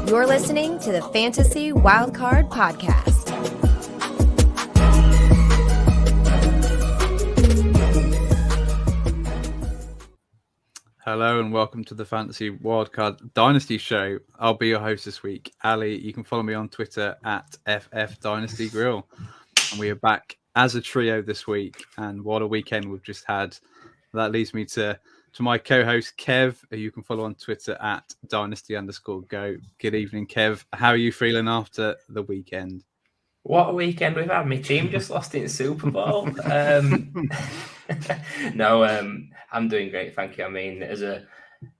You're listening to the Fantasy Wildcard Podcast. Hello and welcome to the Fantasy Wildcard Dynasty Show. I'll be your host this week, Ali. You can follow me on Twitter at FFDynastyGrill. And we are back as a trio this week. And what a weekend we've just had. That leads me to my co-host, Kev, who you can follow on Twitter at Dynasty_Go. Good evening, Kev. How are you feeling after the weekend? What a weekend we've had. My team just lost in Super Bowl. I'm doing great, thank you. I mean,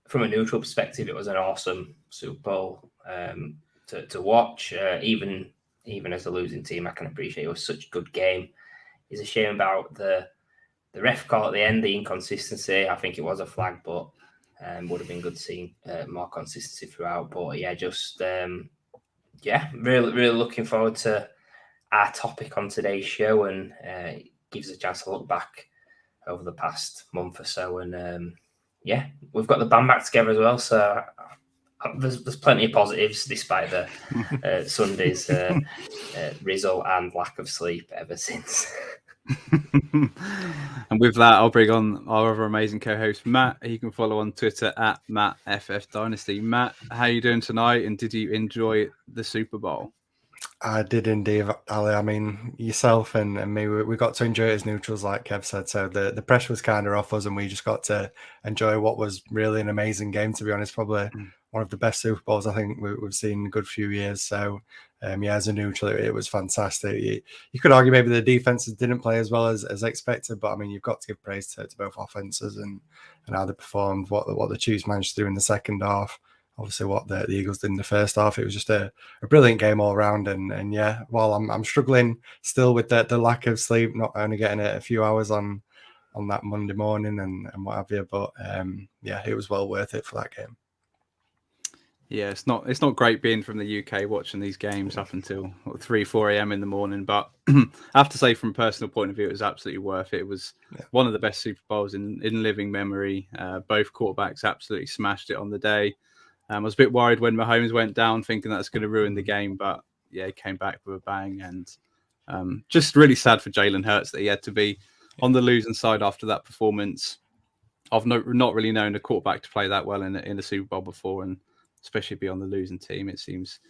from a neutral perspective, it was an awesome Super Bowl to watch. Even as a losing team, I can appreciate it was such a good game. It's a shame about the ref call at the end, the inconsistency. I think it was a flag, but would have been good seeing more consistency throughout. But really looking forward to our topic on today's show, and it gives us a chance to look back over the past month or so. And we've got the band back together as well, so there's plenty of positives despite the Sunday's result and lack of sleep ever since. And with that, I'll bring on our other amazing co-host, Matt. You can follow on Twitter at MattFFDynasty. Matt, how are you doing tonight, and did you enjoy the Super Bowl? I did indeed, Ali. I mean, yourself and me, we got to enjoy it as neutrals, like Kev said. So the pressure was kind of off us, and we just got to enjoy what was really an amazing game, to be honest. Probably one of the best Super Bowls I think we've seen in a good few years. So, as a neutral, it was fantastic. You could argue maybe the defenses didn't play as well as expected, but I mean, you've got to give praise to both offenses and how they performed, what the Chiefs managed to do in the second half. Obviously, what the Eagles did in the first half, it was just a brilliant game all around. And while I'm struggling still with the lack of sleep, not only getting a few hours on that Monday morning and what have you, but it was well worth it for that game. Yeah, it's not great being from the UK watching these games up until 3-4 a.m. in the morning. But I have to say, from a personal point of view, it was absolutely worth it. It was one of the best Super Bowls in living memory. Both quarterbacks absolutely smashed it on the day. I was a bit worried when Mahomes went down, thinking that's going to ruin the game. But yeah, he came back with a bang. And just really sad for Jalen Hurts that he had to be on the losing side after that performance. I've not really known a quarterback to play that well in a Super Bowl before, and especially be on the losing team. It seems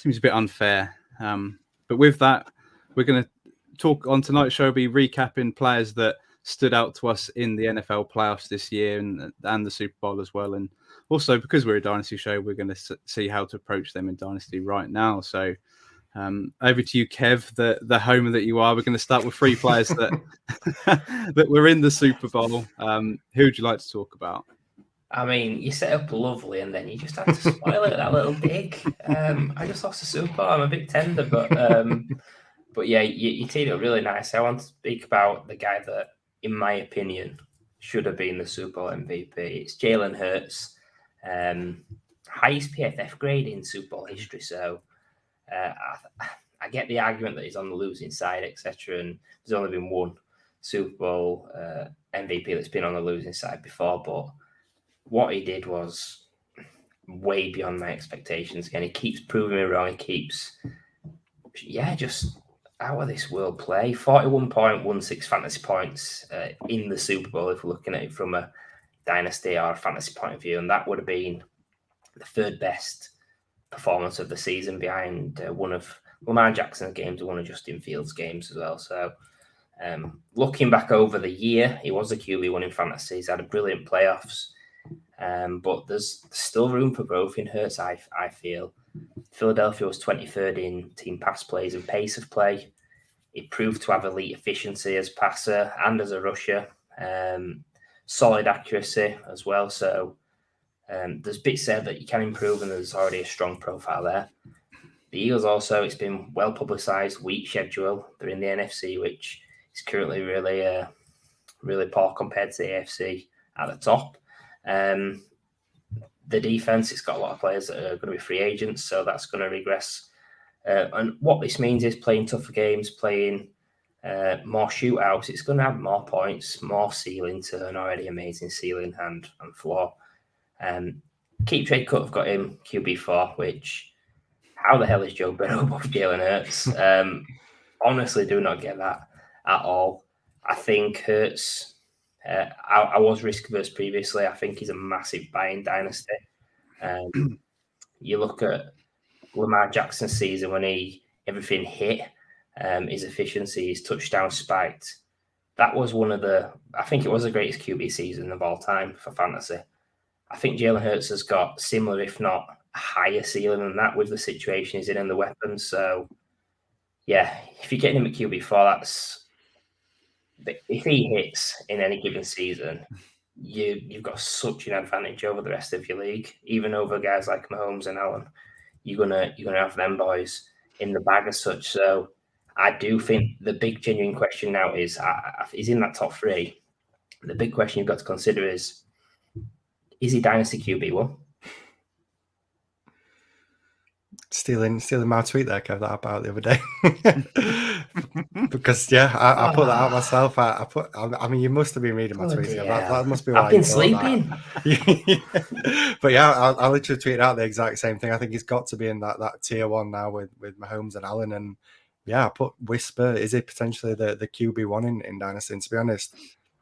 a bit unfair. But with that, we're going to talk on tonight's show, be recapping players that stood out to us in the NFL playoffs this year and the Super Bowl as well. And also, because we're a Dynasty show, we're going to see how to approach them in Dynasty right now. So over to you, Kev, the homer that you are. We're going to start with three players that that were in the Super Bowl. Who would you like to talk about? I mean, you set up lovely, and then you just had to spoil it with that little dig. I just lost the Super Bowl. I'm a bit tender, but yeah, you teed it up really nice. I want to speak about the guy that, in my opinion, should have been the Super Bowl MVP. It's Jalen Hurts, highest PFF grade in Super Bowl history. So I get the argument that he's on the losing side, etc. And there's only been one Super Bowl MVP that's been on the losing side before, but what he did was way beyond my expectations. Again, he keeps proving me wrong. He keeps, just out of this world play. 41.16 fantasy points in the Super Bowl, if we're looking at it from a dynasty or a fantasy point of view. And that would have been the third best performance of the season, behind one of Lamar Jackson's games and one of Justin Fields' games as well. So looking back over the year, he was a QB1 in fantasy. He's had a brilliant playoffs. But there's still room for growth in Hurts, I feel. Philadelphia was 23rd in team pass plays and pace of play. He proved to have elite efficiency as passer and as a rusher. Solid accuracy as well. So there's bits there that you can improve, and there's already a strong profile there. The Eagles also, it's been well publicised, weak schedule. They're in the NFC, which is currently really poor compared to the AFC at the top. The defense, it's got a lot of players that are going to be free agents, so that's going to regress. And what this means is playing tougher games, playing more shootouts. It's going to have more points, more ceiling to an already amazing ceiling and floor. Keep trade cut have got him QB4, which how the hell is Joe Burrow above Jalen Hurts? Honestly, do not get that at all. I think Hurts, I was risk-averse previously. I think he's a massive buy in Dynasty. You look at Lamar Jackson's season when everything hit, his efficiency, his touchdown spiked. That was I think it was the greatest QB season of all time for fantasy. I think Jalen Hurts has got similar, if not higher ceiling than that with the situation he's in and the weapons. So, yeah, if you're getting him at QB4, if he hits in any given season, you've got such an advantage over the rest of your league, even over guys like Mahomes and Allen. You're gonna have them boys in the bag as such. So I do think the big genuine question now is in that top 3. The big question you've got to consider is he Dynasty QB1? Stealing my tweet there, Kev, that about the other day. Because I put that out myself. I mean, you must have been reading my tweets. That must be why I've been sleeping. But yeah, I literally tweeted out the exact same thing. I think he's got to be in that tier 1 now with Mahomes and Allen. And yeah, I put whisper, is he potentially the QB1 in Dynasty? And to be honest,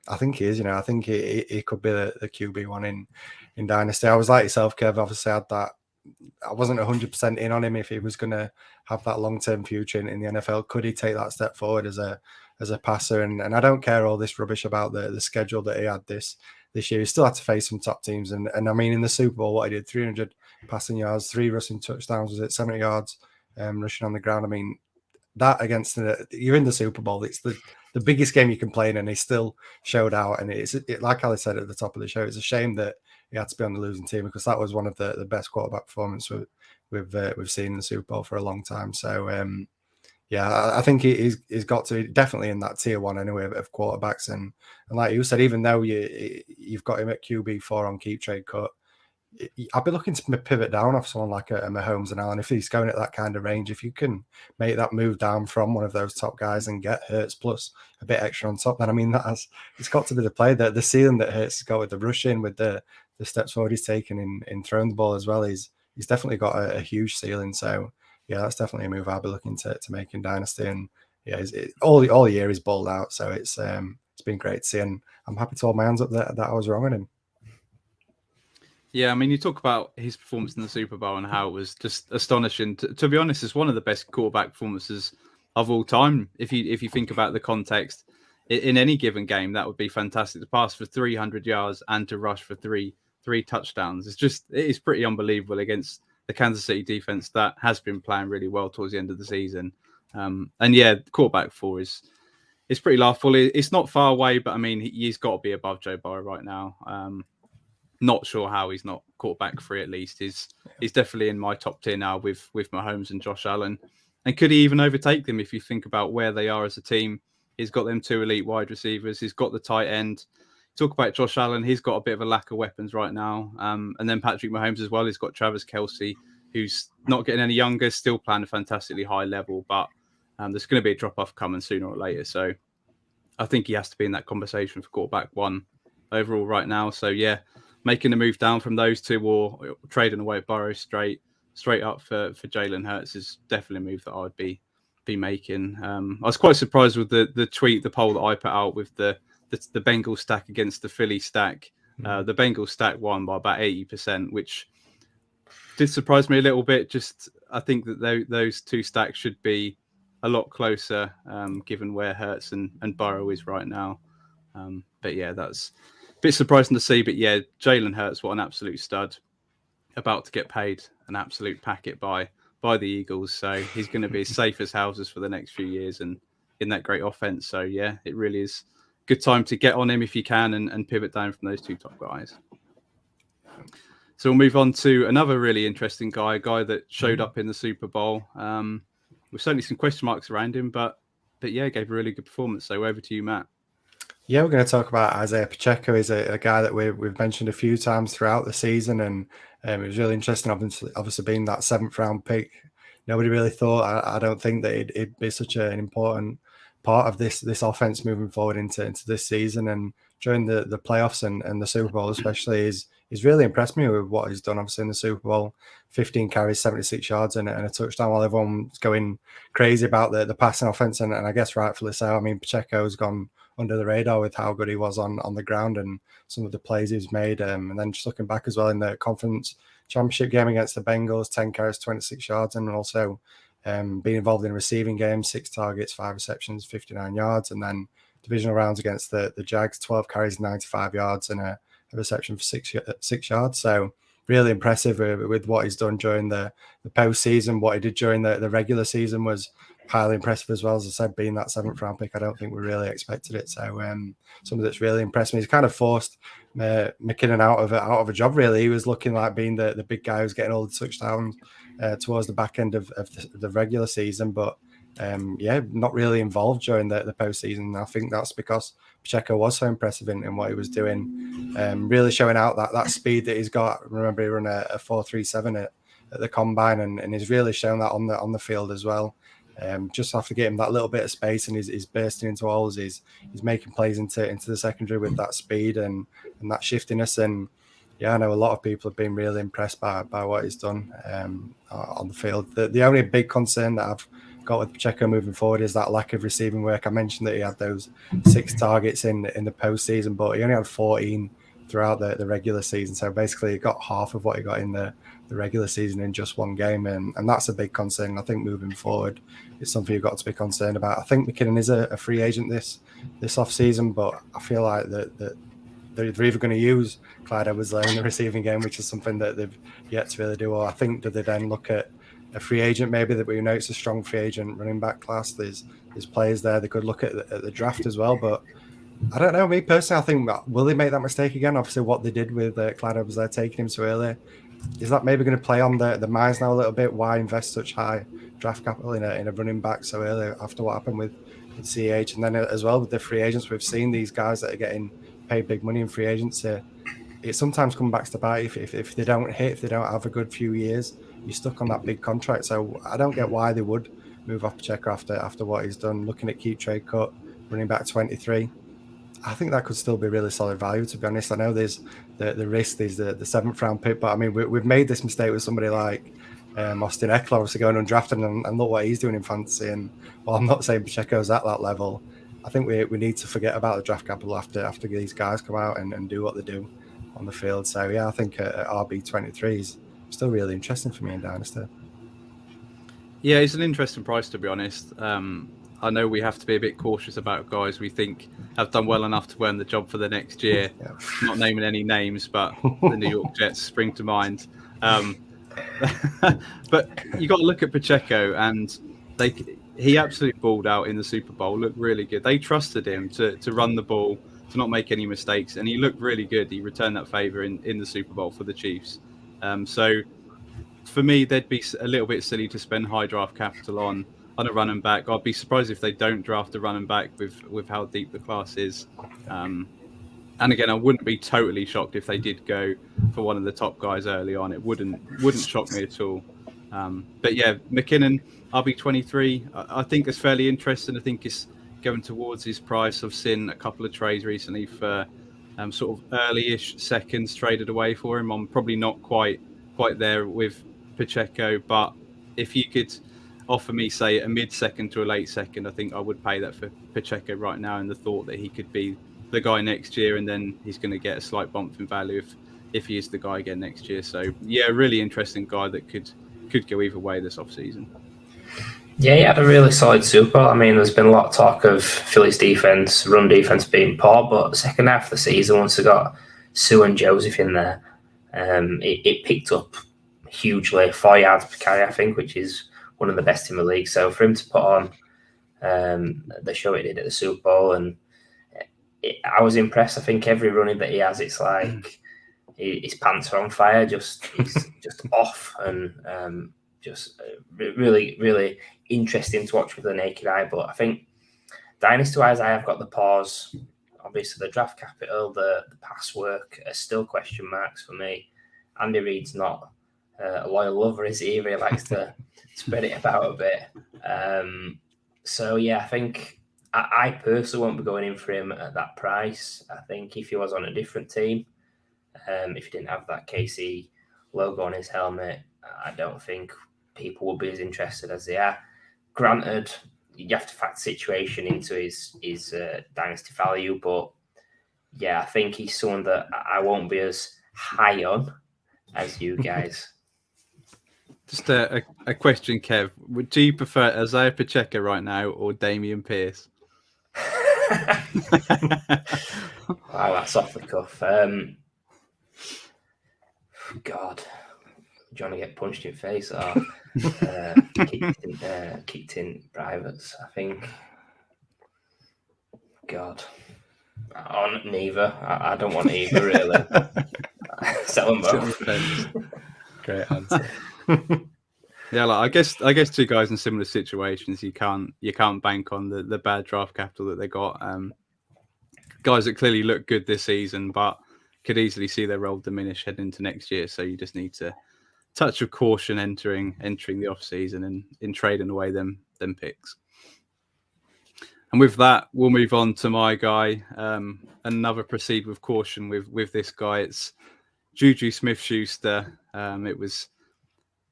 I think he is. I think he could be the QB1 in Dynasty. I was like yourself, Kev. Obviously, had that. I wasn't 100% in on him if he was going to have that long-term future in the NFL. Could he take that step forward as a passer? And I don't care all this rubbish about the schedule that he had this year. He still had to face some top teams. And I mean, in the Super Bowl, what he did, 300 passing yards, 3 rushing touchdowns, was it 70 yards rushing on the ground? I mean, that against you're in the Super Bowl. It's the biggest game you can play in, and he still showed out. And like Ali said at the top of the show, it's a shame that he had to be on the losing team, because that was one of the best quarterback performances we've seen in the Super Bowl for a long time. So I think he's got to be definitely in that tier 1 anyway of quarterbacks. And like you said, even though you've got him at QB4 on keep trade cut, I'd be looking to pivot down off someone like a Mahomes and Allen. If he's going at that kind of range, if you can make that move down from one of those top guys and get Hurts plus a bit extra on top, then I mean, it's got to be the play. The ceiling that Hurts has got with the rushing, with the steps forward he's taken in throwing the ball as well, he's definitely got a huge ceiling. So yeah, that's definitely a move I'll be looking to make in Dynasty. And yeah, all year he's balled out, so it's been great to see, and I'm happy to hold my hands up that I was wrong on him. Yeah, I mean, you talk about his performance in the Super Bowl and how it was just astonishing. To be honest, it's one of the best quarterback performances of all time. If you think about the context, in any given game, that would be fantastic. To pass for 300 yards and to rush for three touchdowns. It is pretty unbelievable against the Kansas City defense that has been playing really well towards the end of the season. And yeah, quarterback 4 is pretty laughable. It's not far away, but I mean, he's got to be above Joe Burrow right now. Not sure how he's not quarterback 3 at least. He's definitely in my top tier now with Mahomes and Josh Allen. And could he even overtake them if you think about where they are as a team? He's got them 2 elite wide receivers. He's got the tight end. Talk about Josh Allen. He's got a bit of a lack of weapons right now. And then Patrick Mahomes as well. He's got Travis Kelce, who's not getting any younger, still playing a fantastically high level. But there's going to be a drop-off coming sooner or later. So I think he has to be in that conversation for quarterback 1 overall right now. So yeah, making a move down from those 2 or trading away Burrow straight up for Jalen Hurts is definitely a move that I would be making. I was quite surprised with the poll that I put out with the Bengals stack against the Philly stack. The Bengals stack won by about 80%, which did surprise me a little bit. Just I think that those 2 stacks should be a lot closer, given where Hurts and Burrow is right now. But yeah, that's a bit surprising to see. But yeah, Jalen Hurts, what an absolute stud, about to get paid an absolute packet by the Eagles. So he's going to be as safe as houses for the next few years and in that great offense. So yeah, it really is a good time to get on him if you can and pivot down from those 2 top guys. So we'll move on to another really interesting guy, a guy that showed up in the Super Bowl. With certainly some question marks around him, but yeah, gave a really good performance. So over to you, Matt. Yeah, we're going to talk about Isaiah Pacheco. He's a guy that we've mentioned a few times throughout the season, and it was really interesting. Obviously, being that 7th round pick, nobody really thought. I don't think that it'd be such an important part of this offense moving forward into this season. And during the playoffs and the Super Bowl especially, he's really impressed me with what he's done. Obviously in the Super Bowl, 15 carries, 76 yards, and a touchdown. While everyone's going crazy about the passing offense, and I guess rightfully so. I mean, Pacheco's gone under the radar with how good he was on the ground and some of the plays he's made. And then just looking back as well in the conference championship game against the Bengals, 10 carries, 26 yards, and also being involved in a receiving game, 6 targets, 5 receptions, 59 yards, and then divisional rounds against the Jags, 12 carries, 95 yards, and a reception for 6 yards. So really impressive with what he's done during the postseason. What he did during the regular season was highly impressive as well. As I said, being that 7th round pick, I don't think we really expected it. So something that's really impressed me. He's kind of forced McKinnon out of a job. Really, he was looking like being the big guy who's getting all the touchdowns towards the back end of the regular season, but not really involved during the postseason. I think that's because Pacheco was so impressive in what he was doing, really showing out that speed that he's got. Remember, he ran a 4.37 at the combine, and he's really shown that on the field as well. Just have to get him that little bit of space, and he's bursting into holes. He's making plays into the secondary with that speed and that shiftiness. And yeah, I know a lot of people have been really impressed by what he's done on the field. The only big concern that I've got with Pacheco moving forward is that lack of receiving work. I mentioned that he had those 6 targets in the postseason, but he only had 14 throughout the regular season. So basically, he got half of what he got in the regular season in just one game, and that's a big concern. I think moving forward, it's something you've got to be concerned about. I think McKinnon is a free agent this off season, but I feel like that they're either going to use Clyde Edwards-Helaire in the receiving game, which is something that they've yet to really do, or I think do they then look at a free agent maybe that we know it's a strong free agent running back class. There's players there. They could look at the draft as well, but I don't know. Me personally, I think will they make that mistake again? Obviously, what they did with Clyde Edwards-Helaire taking him so early, is that maybe going to play on the minds now a little bit? Why invest such high draft capital in a running back so early after what happened with CH? And then as well with the free agents, we've seen these guys that are getting paid big money in free agency. It sometimes comes back to bite if they don't hit, if they don't have a good few years, you're stuck on that big contract. So I don't get why they would move off Pacheco after what he's done. Looking at keep trade cut, running back 23. I think that could still be really solid value, to be honest. I know there's the risk, there's the 7th round pick, but I mean, we've made this mistake with somebody like Austin Eckler, obviously going undrafted, and look what he's doing in fantasy. And while I'm not saying Pacheco's at that level, I think we need to forget about the draft capital after these guys come out and do what they do on the field. So yeah, I think RB23 is still really interesting for me in Dynasty. Yeah, it's an interesting price, to be honest. I know we have to be a bit cautious about guys we think have done well enough to earn the job for the next year. Yeah. Not naming any names, but the New York Jets spring to mind. But you got to look at Pacheco, and he absolutely balled out in the Super Bowl. Looked really good. They trusted him to run the ball, to not make any mistakes, and he looked really good. He returned that favor in the Super Bowl for the Chiefs. So for me, they'd be a little bit silly to spend high draft capital on a running back. I'd be surprised if they don't draft a running back with how deep the class is. And again, I wouldn't be totally shocked if they did go for one of the top guys early on. It wouldn't shock me at all. But yeah, McKinnon, RB23, I think it's fairly interesting. I think it's going towards his price. I've seen a couple of trades recently for sort of early-ish seconds traded away for him. I'm probably not quite there with Pacheco, but if you could offer me, say, a mid-second to a late second, I think I would pay that for Pacheco right now, in the thought that he could be the guy next year, and then he's going to get a slight bump in value if he is the guy again next year. So yeah, really interesting guy that could go either way this offseason. Yeah, he had a really solid Super Bowl. I mean, there's been a lot of talk of Philly's run defense being poor, but second half of the season, once they got Sue and Joseph in there, it picked up hugely. 4 yards per carry, I think, which is one of the best in the league. So for him to put on the show he did at the Super Bowl, and I was impressed. I think every running that he has, it's like his pants are on fire. He's just off, and just really, really interesting to watch with the naked eye. But I think dynasty-wise, I have got the pause. Obviously, the draft capital, the pass work are still question marks for me. Andy Reid's not a loyal lover, is he? He likes to spread it about a bit. So yeah, I think I personally won't be going in for him at that price. I think if he was on a different team, If he didn't have that KC logo on his helmet, I don't think people would be as interested as they are. Granted, you have to factor situation into his dynasty value, but yeah, I think he's someone that I won't be as high on as you guys. Just a question, Kev. Do you prefer Isaiah Pacheco right now or Damian Pierce? Wow, that's off the cuff. God, do you want to get punched in the face or kicked in privates? I think. God, on neither. I don't want either really. Sell them both. Great answer. Yeah, like I guess two guys in similar situations, you can't bank on the bad draft capital that they got. Guys that clearly look good this season, but could easily see their role diminish heading into next year. So you just need to touch of caution entering the off season and in trading away them picks. And with that, we'll move on to my guy. Another proceed with caution with this guy. It's Juju Smith-Schuster. It was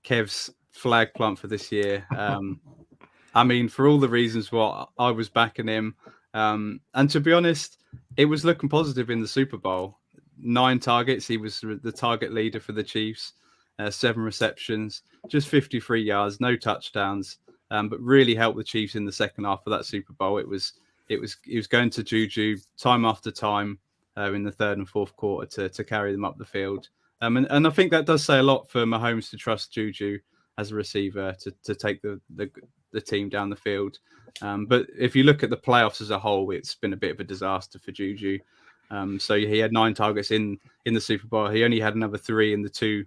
Kev's flag plant for this year. I mean, for all the reasons why I was backing him. And to be honest, it was looking positive in the Super Bowl. 9 targets. He was the target leader for the Chiefs. 7 receptions, just 53 yards, no touchdowns. But really helped the Chiefs in the second half of that Super Bowl. It was going to Juju time after time in the third and fourth quarter to carry them up the field. And I think that does say a lot for Mahomes to trust Juju as a receiver to take the team down the field. But if you look at the playoffs as a whole, it's been a bit of a disaster for Juju. So he had 9 targets in the Super Bowl. He only had another 3 in the two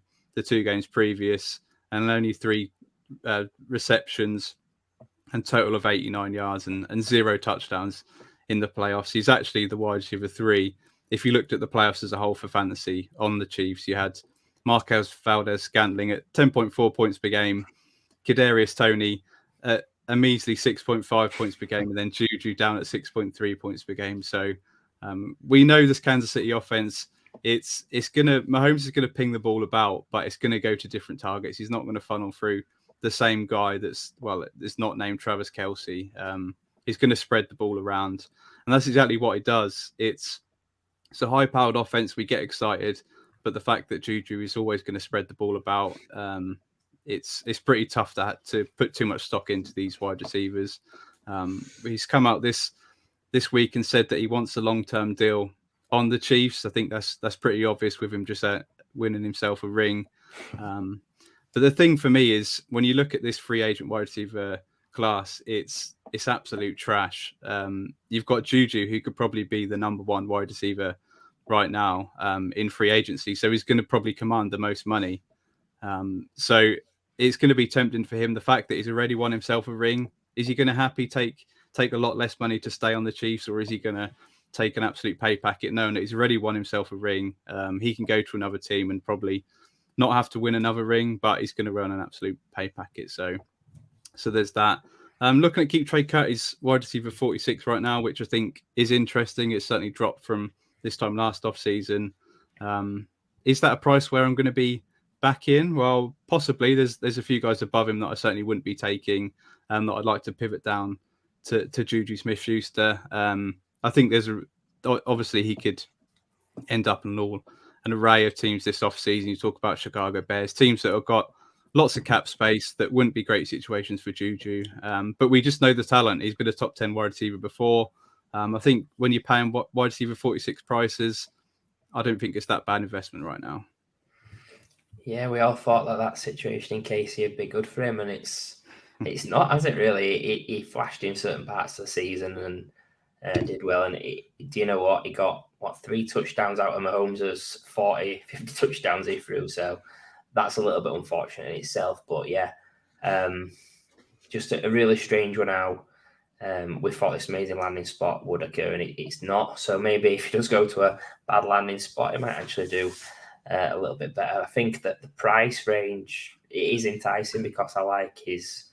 games previous, and only 3 receptions and total of 89 yards and 0 touchdowns in the playoffs. He's actually the wide receiver 3. If you looked at the playoffs as a whole for fantasy on the Chiefs, you had Marquez Valdez-Scantling at 10.4 points per game, Kadarius Toney at a measly 6.5 points per game, and then Juju down at 6.3 points per game. So we know this Kansas City offense, Mahomes is gonna ping the ball about, but it's gonna go to different targets. He's not gonna funnel through the same guy that's not named Travis Kelce. He's gonna spread the ball around, and that's exactly what he does. It's a high-powered offense. We get excited, but the fact that Juju is always going to spread the ball about, it's pretty tough to put too much stock into these wide receivers. He's come out this week and said that he wants a long-term deal on the Chiefs. I think that's pretty obvious with him just winning himself a ring. But the thing for me is when you look at this free agent wide receiver class, it's absolute trash. You've got Juju, who could probably be the number 1 wide receiver right now in free agency. So he's going to probably command the most money. So it's going to be tempting for him. The fact that he's already won himself a ring, is he going to take a lot less money to stay on the Chiefs, or is he going to take an absolute pay packet knowing that he's already won himself a ring? He can go to another team and probably not have to win another ring, but he's going to run an absolute pay packet. So there's that. Looking at Keep Trade Cut, he's wide receiver 46 right now, which I think is interesting. It's certainly dropped from this time last off season. Is that a price where I'm going to be back in? Well, possibly. There's a few guys above him that I certainly wouldn't be taking, that I'd like to pivot down to Juju Smith-Schuster. I think obviously he could end up in an array of teams this off season. You talk about Chicago Bears, teams that have got lots of cap space that wouldn't be great situations for Juju. But we just know the talent. He's been a top 10 wide receiver before. I think when you're paying wide receiver 46 prices, I don't think it's that bad investment right now. Yeah, we all thought that situation in KC would be good for him, and it's not, has it really? He flashed in certain parts of the season and did well. And do you know what? He got 3 touchdowns out of Mahomes' 40, 50 touchdowns he threw. So that's a little bit unfortunate in itself. But yeah, just a really strange one now. We thought this amazing landing spot would occur, and it's not. So maybe if he does go to a bad landing spot, he might actually do a little bit better. I think that the price range is enticing because I like his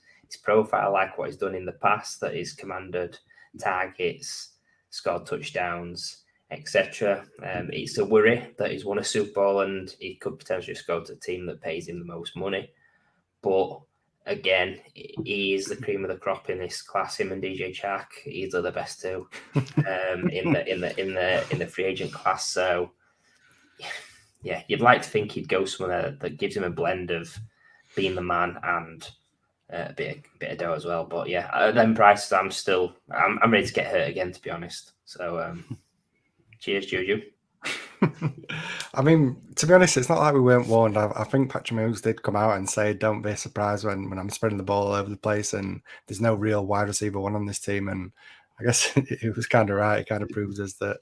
profile. I like what he's done in the past, that he's commanded targets, scored touchdowns. etc. It's a worry that he's won a Super Bowl and he could potentially just go to a team that pays him the most money. But again, he is the cream of the crop in this class. Him and DJ Chark, he's the best two in the free agent class. So yeah, you'd like to think he'd go somewhere that gives him a blend of being the man and a bit of dough as well. But yeah, at them prices, I'm ready to get hurt again, to be honest. So cheers, Juju. I mean, to be honest, it's not like we weren't warned. I think Patrick Mahomes did come out and say, don't be surprised when I'm spreading the ball all over the place and there's no real wide receiver one on this team. And I guess it was kind of right. It kind of proves us that,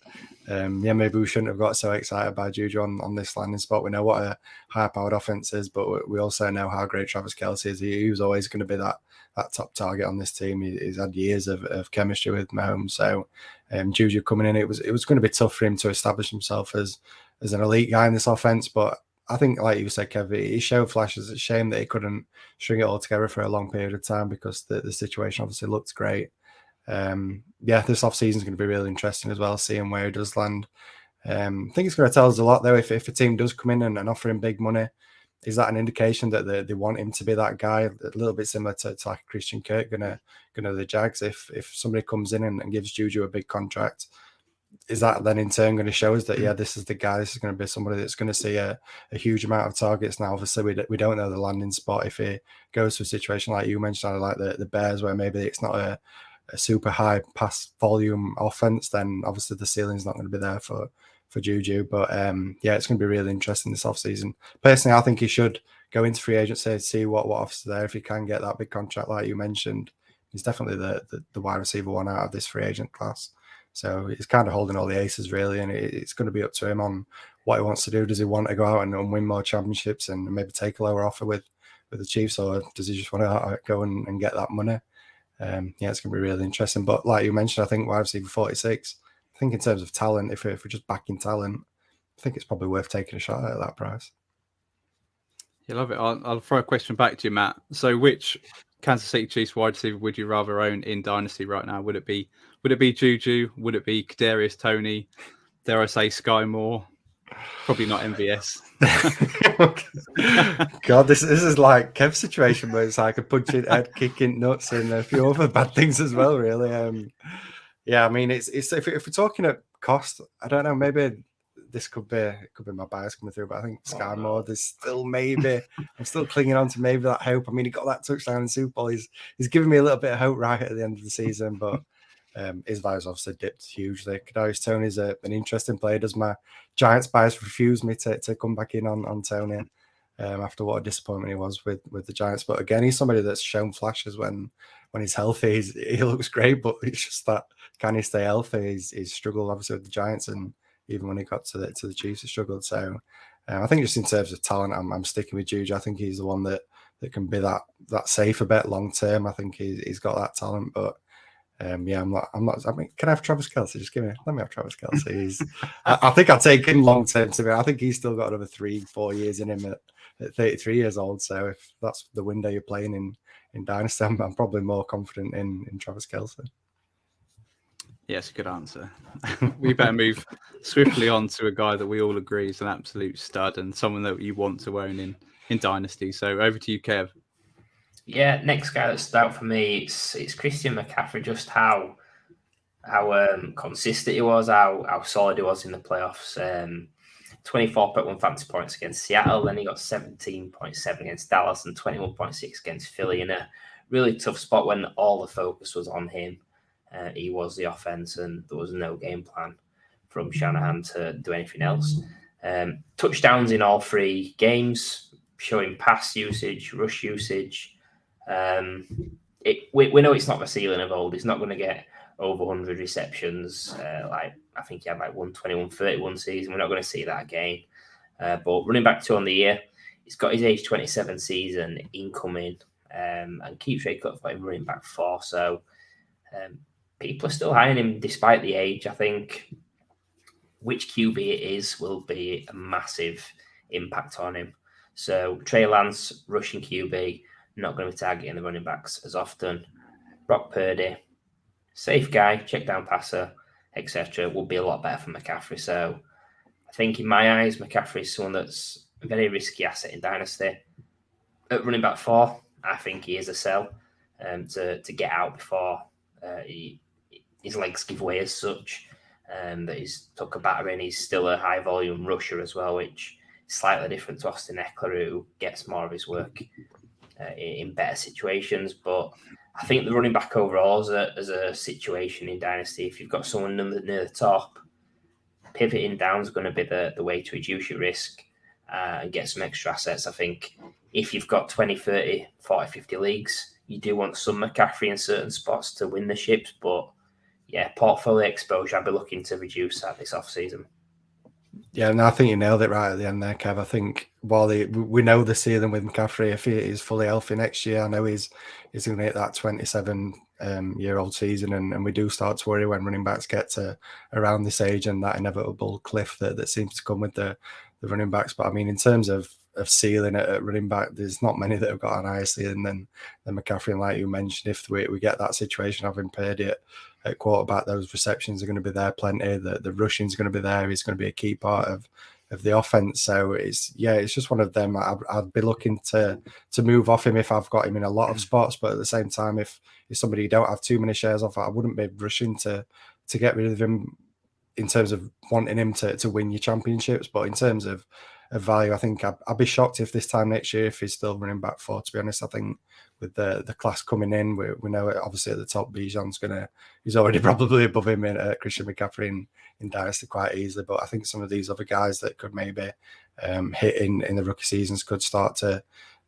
maybe we shouldn't have got so excited by Juju on this landing spot. We know what a high-powered offense is, but we also know how great Travis Kelce is. He was always going to be that top target on this team. He's had years of chemistry with Mahomes. So Juju coming in, it was going to be tough for him to establish himself as an elite guy in this offense. But I think, like you said, Kev, he showed flashes. It's a shame that he couldn't string it all together for a long period of time because the situation obviously looked great. This offseason is going to be really interesting as well, seeing where he does land. I think it's going to tell us a lot, though, if a team does come in and offer him big money. Is that an indication that they want him to be that guy? A little bit similar to like Christian Kirk, gonna the Jags. If somebody comes in and gives Juju a big contract, is that then in turn going to show us that this is the guy? This is going to be somebody that's going to see a huge amount of targets. Now, obviously, we don't know the landing spot. If he goes to a situation like you mentioned, like the Bears, where maybe it's not a super high pass volume offense, then obviously the ceiling's not going to be there for Juju. But it's going to be really interesting this offseason. Personally, I think he should go into free agency to see what offers there. If he can get that big contract like you mentioned, he's definitely the wide receiver one out of this free agent class. So he's kind of holding all the aces really, and it's going to be up to him on what he wants to do. Does he want to go out and win more championships and maybe take a lower offer with the Chiefs, or does he just want to go and get that money? It's going to be really interesting. But like you mentioned, I think wide receiver 46, I think in terms of talent, if we're just backing talent, I think it's probably worth taking a shot at that price. You love it. I'll throw a question back to you, Matt. So which Kansas City Chiefs wide receiver would you rather own in Dynasty right now? Would it be Juju? Would it be Kadarius Toney? Dare I say Sky Moore? Probably not MVS. God, this is like Kev's situation where it's like a punching head, kicking nuts, and a few other bad things as well. Really, I mean, it's if we're talking at cost, I don't know. Maybe this could be my bias coming through, but I think Sky Moore. There's still maybe I'm still clinging on to maybe that hope. I mean, he got that touchdown in Super Bowl. He's giving me a little bit of hope right at the end of the season, but. His value's obviously dipped hugely. Kadarius Toney is an interesting player. Does my Giants bias refuse me to come back in on Toney after what a disappointment he was with the Giants? But again, he's somebody that's shown flashes when he's healthy. He looks great, but it's just that can he stay healthy? He's struggled obviously with the Giants, and even when he got to the Chiefs, he struggled. So I think just in terms of talent, I'm sticking with Juju. I think he's the one that can be that safer bet long term. I think he's got that talent, but. I'm not. I mean, can I have Travis Kelce? Let me have Travis Kelce. I think I'll take him long term. To me, I think he's still got another 3-4 years in him at 33 years old. So if that's the window you're playing in Dynasty, I'm probably more confident in Travis Kelce. Yes, good answer. We better move swiftly on to a guy that we all agree is an absolute stud and someone that you want to own in Dynasty. So over to you, Kev. Yeah, next guy that stood out for me, it's Christian McCaffrey. Just how consistent he was, how solid he was in the playoffs. 24.1 fantasy points against Seattle, then he got 17.7 against Dallas and 21.6 against Philly in a really tough spot when all the focus was on him. He was the offense, and there was no game plan from Shanahan to do anything else. Touchdowns in all 3 games, showing pass usage, rush usage. We know it's not the ceiling of old. He's not going to get over 100 receptions. I think he had 120, 131 season. We're not going to see that again. But running back 2 on the year, he's got his age 27 season incoming, and keeps rate cut for running back 4. So people are still high on him despite the age. I think which QB it is will be a massive impact on him. So Trey Lance, rushing QB. Not going to be targeting the running backs as often. Brock Purdy, safe guy, check down passer. etc., would be a lot better for McCaffrey. So I think in my eyes, McCaffrey is someone that's a very risky asset in Dynasty. At running back 4, I think he is a sell to get out before his legs give way as such. That he's took a battering. He's still a high volume rusher as well, which is slightly different to Austin Eckler, who gets more of his work in better situations. But I think the running back overall as a situation in Dynasty, if you've got someone near the top, pivoting down is going to be the way to reduce your risk and get some extra assets. I think if you've got 20, 30, 40, 50 leagues, you do want some McCaffrey in certain spots to win the ships. But yeah, portfolio exposure, I'll be looking to reduce that this off-season. Yeah, and I think you nailed it right at the end there, Kev. I think while we know the ceiling with McCaffrey, if he is fully healthy next year, I know he's going to hit that 27-year-old season, and we do start to worry when running backs get to around this age and that inevitable cliff that seems to come with the running backs. But I mean, in terms of ceiling at running back, there's not many that have got an higher ceiling than McCaffrey. And like you mentioned, if we get that situation of him paid it at quarterback, those receptions are going to be there plenty. The rushing is going to be there. He's going to be a key part of the offense. So it's just one of them. I'd be looking to move off him if I've got him in a lot of spots. But at the same time, if somebody you don't have too many shares of, I wouldn't be rushing to get rid of him in terms of wanting him to win your championships. But in terms of value, I think I'd be shocked if this time next year if he's still running back 4. To be honest, I think with the class coming in, we know it, obviously at the top, Bijan's he's already probably above him in Christian McCaffrey in Dynasty quite easily. But I think some of these other guys that could maybe hit in the rookie seasons could start to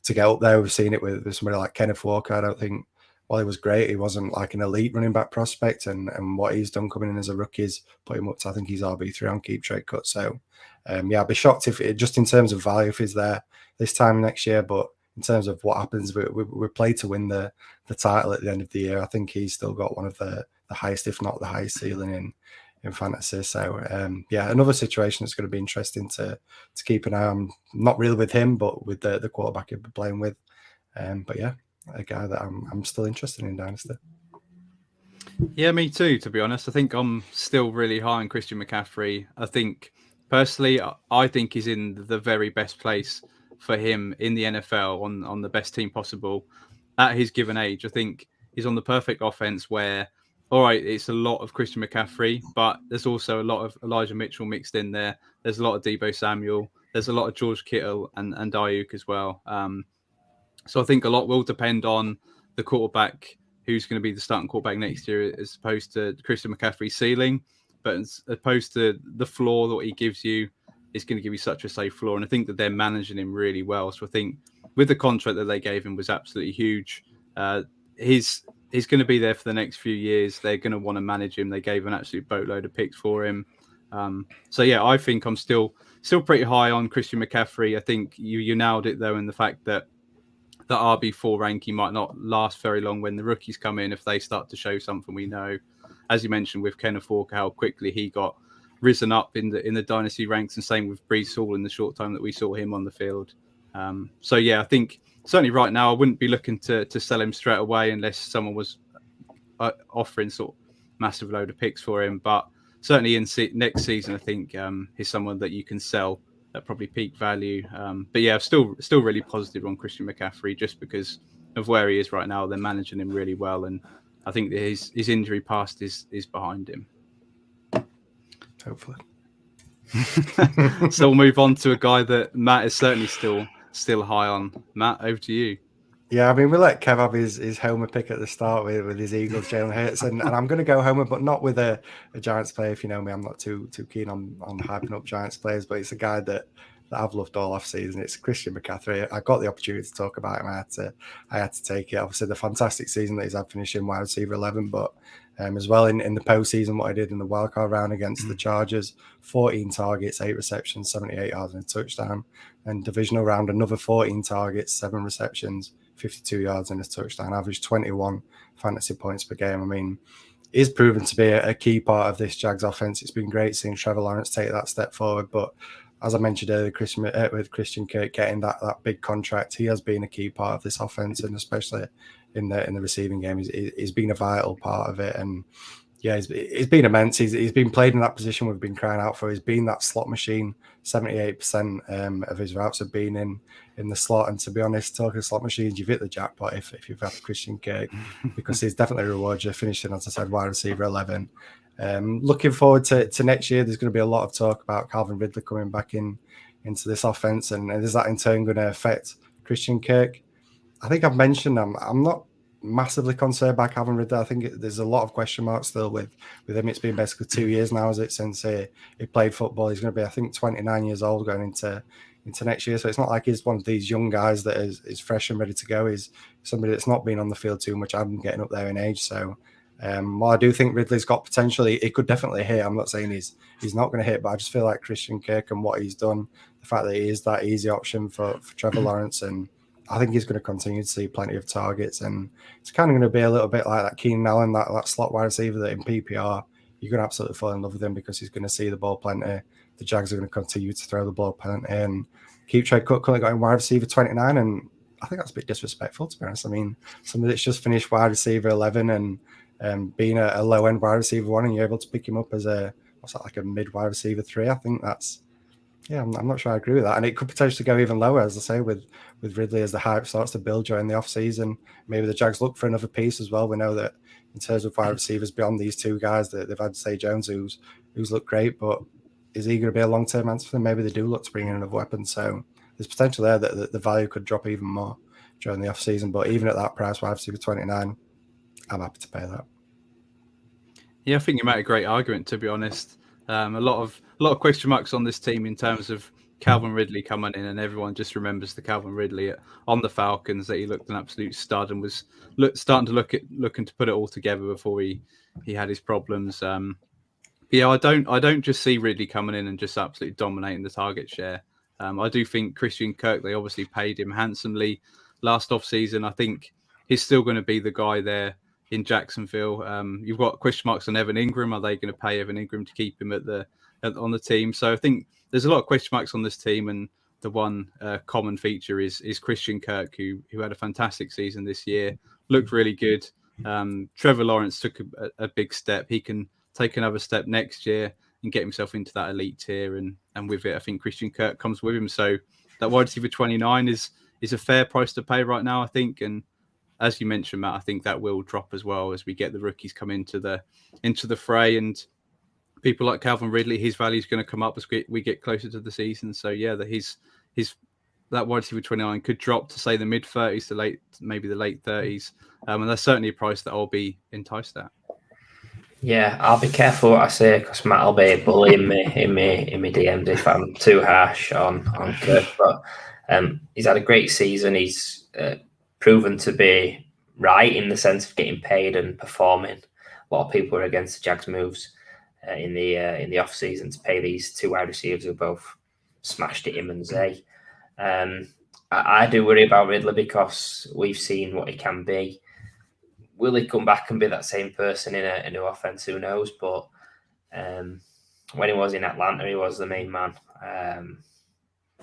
get up there. We've seen it with somebody like Kenneth Walker. I don't think, while he was great, he wasn't like an elite running back prospect, and what he's done coming in as a rookie is put him up to, I think he's RB3 on keep trade cut. So I'd be shocked if just in terms of value, if he's there this time next year. But in terms of what happens, we play to win the title at the end of the year. I think he's still got one of the highest, if not the highest ceiling in fantasy. So another situation that's going to be interesting to keep an eye on. Not really with him, but with the quarterback he'll be playing with. But yeah, a guy that I'm still interested in Dynasty. Yeah, me too, to be honest. I think I'm still really high on Christian McCaffrey. I think, personally, I think he's in the very best place for him in the NFL on the best team possible at his given age. I think he's on the perfect offense where, all right, it's a lot of Christian McCaffrey, but there's also a lot of Elijah Mitchell mixed in there. There's a lot of Deebo Samuel. There's a lot of George Kittle and Ayuk as well. So I think a lot will depend on the quarterback who's going to be the starting quarterback next year as opposed to Christian McCaffrey's ceiling. But as opposed to the floor that he gives you, is going to give you such a safe floor. And I think that they're managing him really well. So I think with the contract that they gave him was absolutely huge. He's going to be there for the next few years. They're going to want to manage him. They gave an absolute boatload of picks for him. So yeah, I think I'm still pretty high on Christian McCaffrey. I think you nailed it though in the fact that the RB4 ranking might not last very long when the rookies come in if they start to show something. We know, as you mentioned with Kenneth Walker, how quickly he got risen up in the dynasty ranks, and same with Breece Hall in the short time that we saw him on the field. So yeah, I think certainly right now I wouldn't be looking to sell him straight away unless someone was offering sort of massive load of picks for him. But certainly in next season, I think he's someone that you can sell at probably peak value. But yeah, I'm still really positive on Christian McCaffrey just because of where he is right now. They're managing him really well, and I think that his injury past is behind him. Hopefully. So we'll move on to a guy that Matt is certainly still high on. Matt, over to you. Yeah, I mean, we let Kev have his homer pick at the start with his Eagles, Jalen Hurts, and I'm going to go homer, but not with a Giants player. If you know me, I'm not too keen on hyping up Giants players, but it's a guy that I've loved all off season. It's Christian McCaffrey. I got the opportunity to talk about him. I had to take it. Obviously, the fantastic season that he's had finishing wide receiver 11, but as well in the postseason, what I did in the wildcard round against the Chargers, 14 targets, 8 receptions, 78 yards and a touchdown. And divisional round, another 14 targets, 7 receptions, 52 yards and a touchdown, average 21 fantasy points per game. I mean, is proven to be a key part of this Jags offense. It's been great seeing Trevor Lawrence take that step forward, but as I mentioned earlier, with Christian Kirk getting that big contract, he has been a key part of this offense, and especially in the receiving game, he's been a vital part of it. And Yeah, he's been immense. He's been played in that position we've been crying out for. He's been that slot machine. 78% of his routes have been in the slot. And to be honest, talking slot machines, you've hit the jackpot if you've had Christian Kirk, because he's definitely rewarded you finishing, as I said, wide receiver 11. Looking forward to next year. There's going to be a lot of talk about Calvin Ridley coming back into this offense, and is that in turn going to affect Christian Kirk? I think I've mentioned I'm not massively concerned by Calvin Ridley. I think there's a lot of question marks still with him. It's been basically 2 years now, is it, since he played football. He's going to be, I think, 29 years old going into next year. So it's not like he's one of these young guys that is fresh and ready to go. He's somebody that's not been on the field too much. I'm getting up there in age. So while I do think Ridley's got potential, he could definitely hit. I'm not saying he's not going to hit, but I just feel like Christian Kirk and what he's done, the fact that he is that easy option for Trevor Lawrence, and I think he's going to continue to see plenty of targets, and it's kind of going to be a little bit like that Keenan Allen, that slot wide receiver that in PPR, you're going to absolutely fall in love with him because he's going to see the ball plenty. The Jags are going to continue to throw the ball plenty, and keep Trey Cook currently got in wide receiver 29, and I think that's a bit disrespectful, to be honest. I mean, somebody that's just finished wide receiver 11 and being a low-end wide receiver 1, and you're able to pick him up as a mid wide receiver 3, I think that's, yeah, I'm not sure I agree with that. And it could potentially go even lower, as I say, with Ridley as the hype starts to build during the offseason. Maybe the Jags look for another piece as well. We know that in terms of wide receivers beyond these two guys, that they've had Zay Jones, who's looked great, but is he going to be a long-term answer for them? Maybe they do look to bring in another weapon. So there's potential there that the value could drop even more during the offseason. But even at that price, wide receiver 29, I'm happy to pay that. Yeah, I think you made a great argument, to be honest. A lot of question marks on this team in terms of Calvin Ridley coming in, and everyone just remembers the Calvin Ridley on the Falcons, that he looked an absolute stud and was starting to looking to put it all together before he had his problems. Yeah, I don't just see Ridley coming in and just absolutely dominating the target share. I do think Christian Kirk, they obviously paid him handsomely last offseason. I think he's still going to be the guy there in Jacksonville. You've got question marks on Evan Ingram. Are they going to pay Evan Ingram to keep him on the team? So I think there's a lot of question marks on this team, and the one common feature is Christian Kirk, who had a fantastic season this year, looked really good. Trevor Lawrence took a big step. He can take another step next year and get himself into that elite tier, and with it, I think Christian Kirk comes with him. So that wide receiver 29 is a fair price to pay right now, I think. And as you mentioned, Matt, I think that will drop as well as we get the rookies come into the fray, and people like Calvin Ridley, his value is going to come up as we get closer to the season. So yeah, that wide receiver 29 could drop to say the mid 30s to maybe the late 30s, and that's certainly a price that I'll be enticed at. Yeah, I'll be careful what I say, because Matt will be bullying me in my DMs if I'm too harsh on Kirk. But he's had a great season. He's proven to be right in the sense of getting paid and performing. A lot of people are against the Jags moves in the off season to pay these two wide receivers who both smashed it, him and Zay. I do worry about Ridley because we've seen what he can be. Will he come back and be that same person in a new offense? Who knows? But when he was in Atlanta, he was the main man.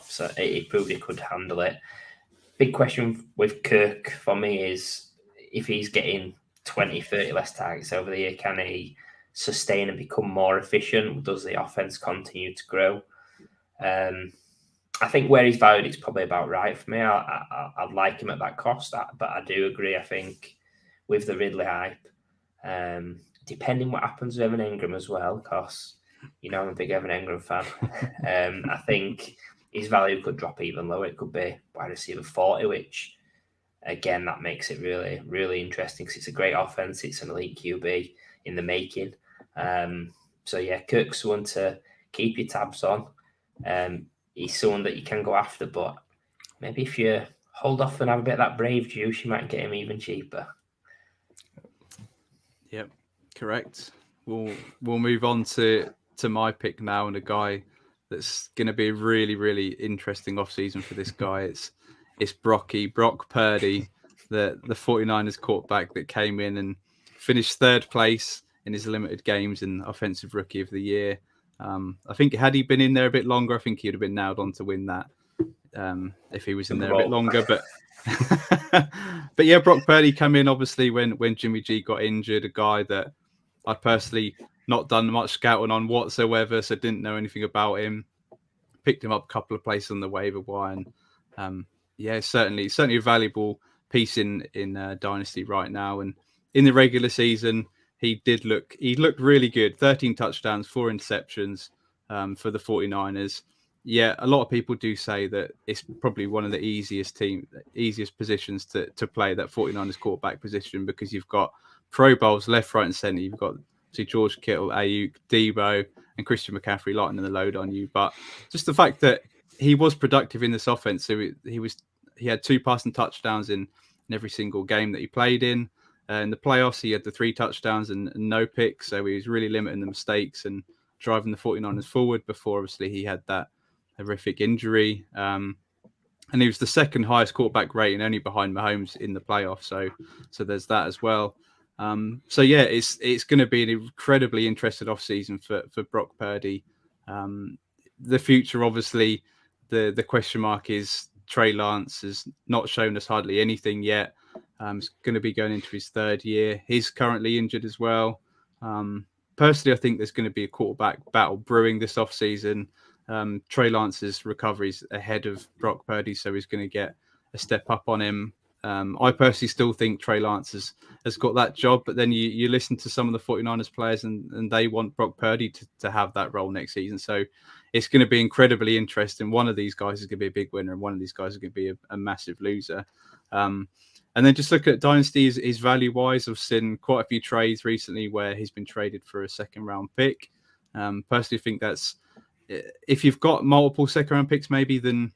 So he proved he could handle it. Big question with Kirk for me is, if he's getting 20, 30 less targets over the year, can he sustain and become more efficient? Does the offense continue to grow? I think where he's valued, it's probably about right for me. I'd like him at that cost, but I do agree. I think with the Ridley hype, depending what happens with Evan Ingram as well, because I'm a big Evan Ingram fan. I think his value could drop even lower. It could be wide receiver 40, which, again, that makes it really, really interesting because it's a great offense. It's an elite QB in the making. So, yeah, Kirk's one to keep your tabs on. He's someone that you can go after, but maybe if you hold off and have a bit of that brave juice, you might get him even cheaper. Yep, correct. We'll move on to my pick now, and a guy that's going to be a really, really interesting offseason for this guy. It's Brock Purdy, the 49ers quarterback that came in and finished third place in his limited games in Offensive Rookie of the Year. I think had he been in there a bit longer, I think he would have been nailed on to win that if he was in there a bit longer. But yeah, Brock Purdy came in obviously when Jimmy G got injured, a guy that I'd personally not done much scouting on whatsoever, so didn't know anything about him. Picked him up a couple of places on the waiver wire, and certainly a valuable piece in Dynasty right now. And in the regular season, he looked really good. 13 touchdowns, 4 interceptions for the 49ers. Yeah, a lot of people do say that it's probably one of the easiest positions to play, that 49ers quarterback position, because you've got Pro Bowls left, right, and center. You've got George Kittle, Ayuk, Debo, and Christian McCaffrey lightening the load on you. But just the fact that he was productive in this offense, so he had 2 passing touchdowns in every single game that he played in. In the playoffs, he had the 3 touchdowns and no picks, so he was really limiting the mistakes and driving the 49ers forward before, obviously, he had that horrific injury. And he was the second highest quarterback rating, only behind Mahomes in the playoffs. So there's that as well. It's going to be an incredibly interesting offseason for Brock Purdy. The future, obviously, the question mark is Trey Lance has not shown us hardly anything yet. He's going to be going into his 3rd year. He's currently injured as well. Personally, I think there's going to be a quarterback battle brewing this offseason. Trey Lance's recovery is ahead of Brock Purdy, so he's going to get a step up on him. I personally still think Trey Lance has got that job, but then you listen to some of the 49ers players and they want Brock Purdy to have that role next season. So it's going to be incredibly interesting. One of these guys is going to be a big winner and one of these guys is going to be a massive loser. And then just look at Dynasty, his value-wise. I've seen quite a few trades recently where he's been traded for a 2nd-round pick. Personally, think that's, if you've got multiple 2nd-round picks, maybe then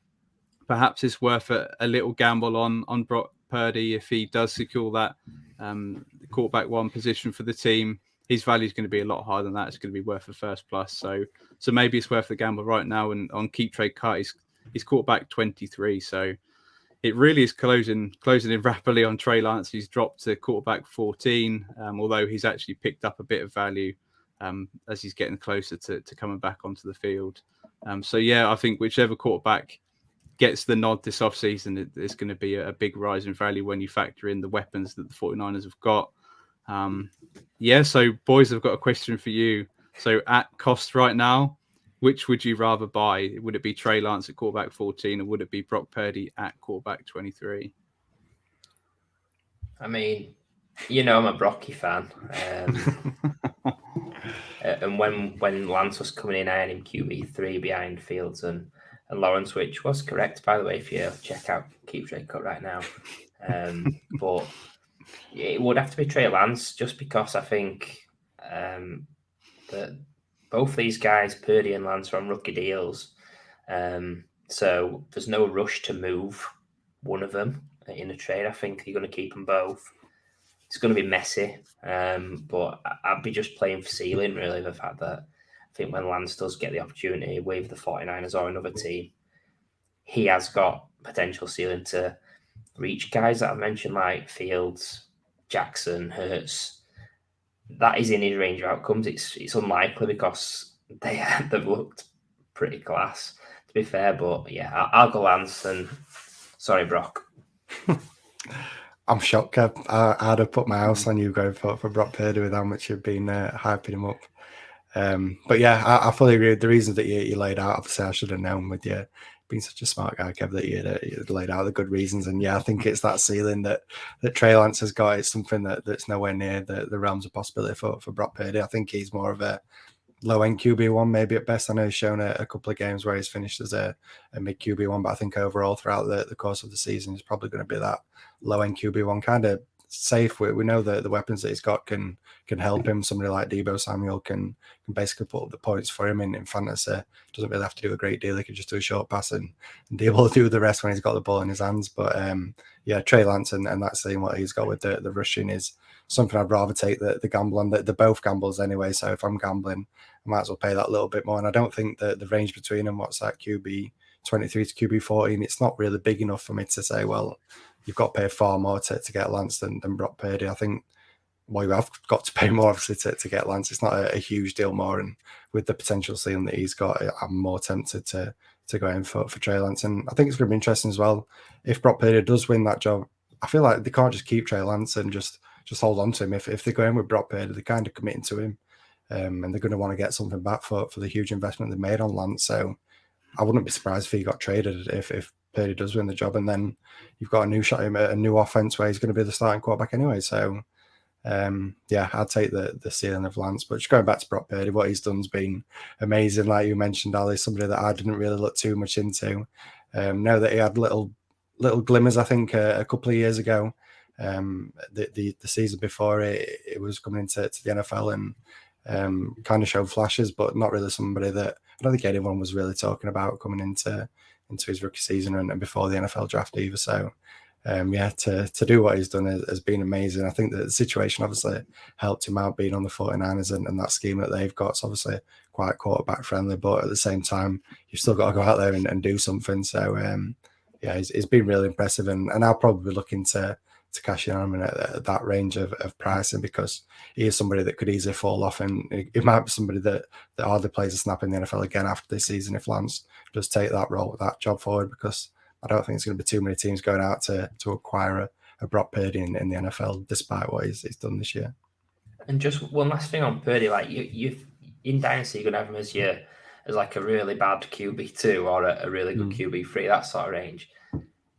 perhaps it's worth a little gamble on Brock Purdy if he does secure that quarterback 1 position for the team. His value is going to be a lot higher than that. It's going to be worth a 1st plus. So maybe it's worth the gamble right now. And on Keep Trade Cut, he's quarterback 23. So it really is closing in rapidly on Trey Lance. He's dropped to quarterback 14, although he's actually picked up a bit of value as he's getting closer to coming back onto the field. I think whichever quarterback gets the nod this offseason, it's going to be a big rise in value when you factor in the weapons that the 49ers have got. So boys, I've got a question for you. So at cost right now, which would you rather buy? Would it be Trey Lance at quarterback 14 or would it be Brock Purdy at quarterback 23? I mean, I'm a Brocky fan. And when Lance was coming in, I had him QB3 behind Fields and Lawrence, which was correct, by the way, if you check out Keep Trade Cut right now. But it would have to be Trey Lance, just because I think that both these guys, Purdy and Lance, are on rookie deals. So there's no rush to move one of them in a trade. I think you're going to keep them both. It's going to be messy, but I'd be just playing for ceiling, really, the fact that I think when Lance does get the opportunity with the 49ers or another team, he has got potential ceiling to reach guys that I've mentioned, like Fields, Jackson, Hurts. That is in his range of outcomes. It's unlikely because they've looked pretty class, to be fair. But yeah, I'll go Lance and sorry, Brock. I'm shocked, Kev. I'd have put my house on you going for Brock Purdy with how much you've been hyping him up. But yeah, I fully agree with the reasons that you laid out. Obviously, I should have known with you being such a smart guy, Kev, that you'd laid out the good reasons. And yeah, I think it's that ceiling that Trey Lance has got. It's something that's nowhere near the realms of possibility for Brock Purdy. I think he's more of a low-end QB1, maybe at best. I know he's shown a couple of games where he's finished as a mid QB1, but I think overall throughout the course of the season, he's probably going to be that low-end QB1, kind of safe. We know that the weapons that he's got can help him. Somebody like Debo Samuel can basically put up the points for him in fantasy. Doesn't really have to do a great deal. He can just do a short pass and Debo will do the rest when he's got the ball in his hands. But Trey Lance and that's seeing what he's got with the rushing is something I'd rather take the gamble on. They're both gambles anyway, so if I'm gambling, I might as well pay that little bit more. And I don't think that the range between them, what's that, QB 23 to QB 14, it's not really big enough for me to say, well, you've got to pay far more to get Lance than Brock Purdy. I think, well, you have got to pay more, obviously, to get Lance. It's not a huge deal more. And with the potential ceiling that he's got, I'm more tempted to go in for Trey Lance. And I think it's going to be interesting as well. If Brock Purdy does win that job, I feel like they can't just keep Trey Lance and just just hold on to him. If they're going with Brock Purdy, they're kind of committing to him, and they're going to want to get something back for the huge investment they made on Lance. So I wouldn't be surprised if he got traded if Purdy does win the job, and then you've got a new shot, a new offense where he's going to be the starting quarterback anyway. So I'd take the ceiling of Lance. But just going back to Brock Purdy, what he's done's been amazing. Like you mentioned, Ali, somebody that I didn't really look too much into. Know that he had little glimmers, I think, a couple of years ago. The season before it was coming into the NFL and kind of showed flashes, but not really somebody that I don't think anyone was really talking about coming into his rookie season and before the NFL draft either. So to do what he's done has been amazing. I think that the situation obviously helped him out being on the 49ers and that scheme that they've got. It's obviously quite quarterback friendly, but at the same time, you've still got to go out there and do something. So it's been really impressive, and I'll probably be looking to cash in on him at that range of pricing, because he is somebody that could easily fall off, and it might be somebody that hardly plays a snap in the NFL again after this season if Lance does take that job forward, because I don't think there's going to be too many teams going out to acquire a Brock Purdy in the NFL, despite what he's done this year. And just one last thing on Purdy, like you've in Dynasty, you're going to have him as like a really bad QB2 or a really good QB3, that sort of range.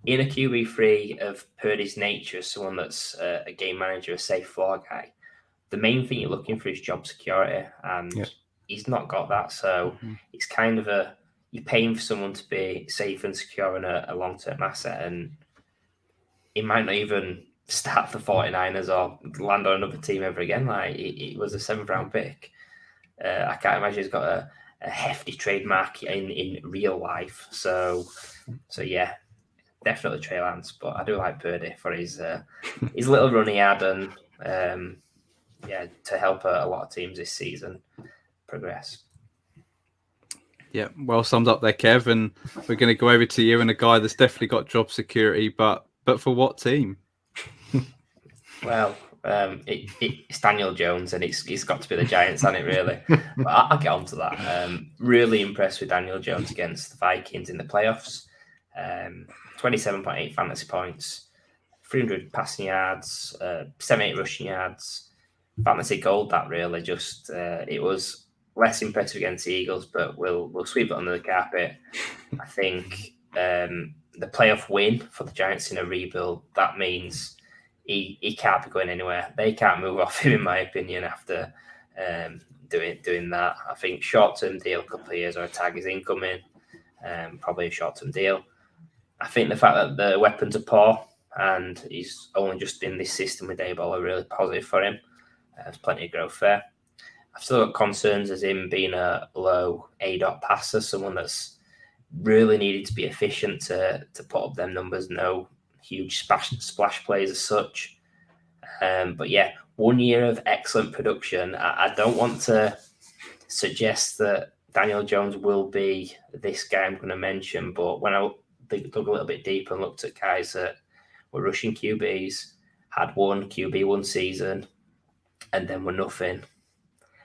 In a QB3 of Purdy's nature, someone that's a game manager, a safe floor guy, the main thing you're looking for is job security, and he's not got that. So it's kind of you're paying for someone to be safe and secure and a long-term asset, and he might not even start for 49ers or land on another team ever again. Like it was a 7th round pick. I can't imagine he's got a hefty trademark in real life. So yeah, definitely Trey Lance, but I do like Purdy for his little run he had, and to help a lot of teams this season progress. Yeah, well summed up there, Kev. And we're going to go over to you and a guy that's definitely got job security, but for what team? Well, it's Daniel Jones, and it's got to be the Giants, hasn't it, really? But I'll get on to that. Really impressed with Daniel Jones against the Vikings in the playoffs. 27.8 fantasy points, 300 passing yards, 78 rushing yards. Fantasy gold, that really. Just it was less impressive against the Eagles, but we'll sweep it under the carpet. I think the playoff win for the Giants in a rebuild, that means he can't be going anywhere. They can't move off him, in my opinion, after doing that. I think short-term deal, a couple of years, or a tag is incoming, probably a short-term deal. I think the fact that the weapons are poor and he's only just in this system with Dayball are really positive for him. There's plenty of growth there. I've still got concerns as him being a low A-dot passer, someone that's really needed to be efficient to put up them numbers. No huge splash plays as such. But yeah, 1 year of excellent production. I don't want to suggest that Daniel Jones will be this guy I'm going to mention, but when I dug a little bit deeper and looked at guys that were rushing QBs, had one QB1 season, and then were nothing,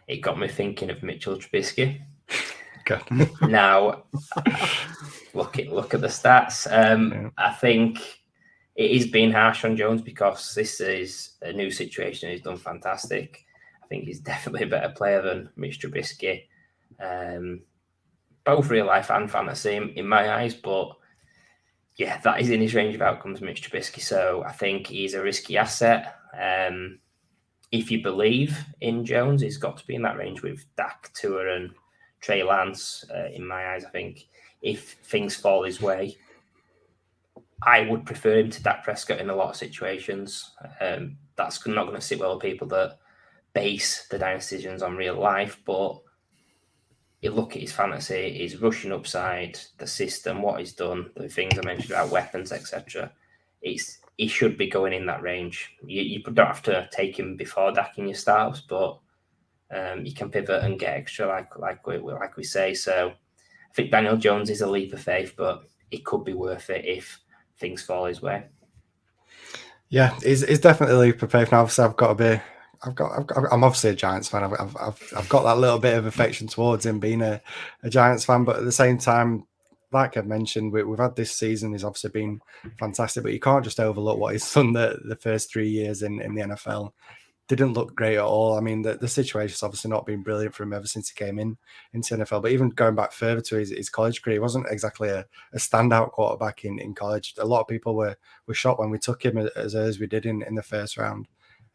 it got me thinking of Mitchell Trubisky. Okay. Now, look at the stats. I think it is being harsh on Jones because this is a new situation. He's done fantastic. I think he's definitely a better player than Mitch Trubisky, both real life and fantasy in my eyes. But yeah, that is in his range of outcomes, Mitch Trubisky. So I think he's a risky asset. If you believe in Jones, he's got to be in that range with Dak, Tua, and Trey Lance. In my eyes, I think if things fall his way, I would prefer him to Dak Prescott in a lot of situations. That's not going to sit well with people that base the Dynasty decisions on real life, but you look at his fantasy, his rushing upside, the system, what he's done, the things I mentioned about weapons, etc. He should be going in that range. You don't have to take him before Dak in your startups, but you can pivot and get extra, like we say. So I think Daniel Jones is a leap of faith, but it could be worth it if things fall his way. Yeah, it's definitely a leap of faith. Now, obviously, I'm obviously a Giants fan. I've got that little bit of affection towards him being a Giants fan, but at the same time, like I've mentioned, we've had this season has obviously been fantastic, but you can't just overlook what he's done the first 3 years in the NFL. Didn't look great at all. I mean, the situation's obviously not been brilliant for him ever since he came into NFL. But even going back further to his college career, he wasn't exactly a standout quarterback in college. A lot of people were shocked when we took him as early as we did in the first round.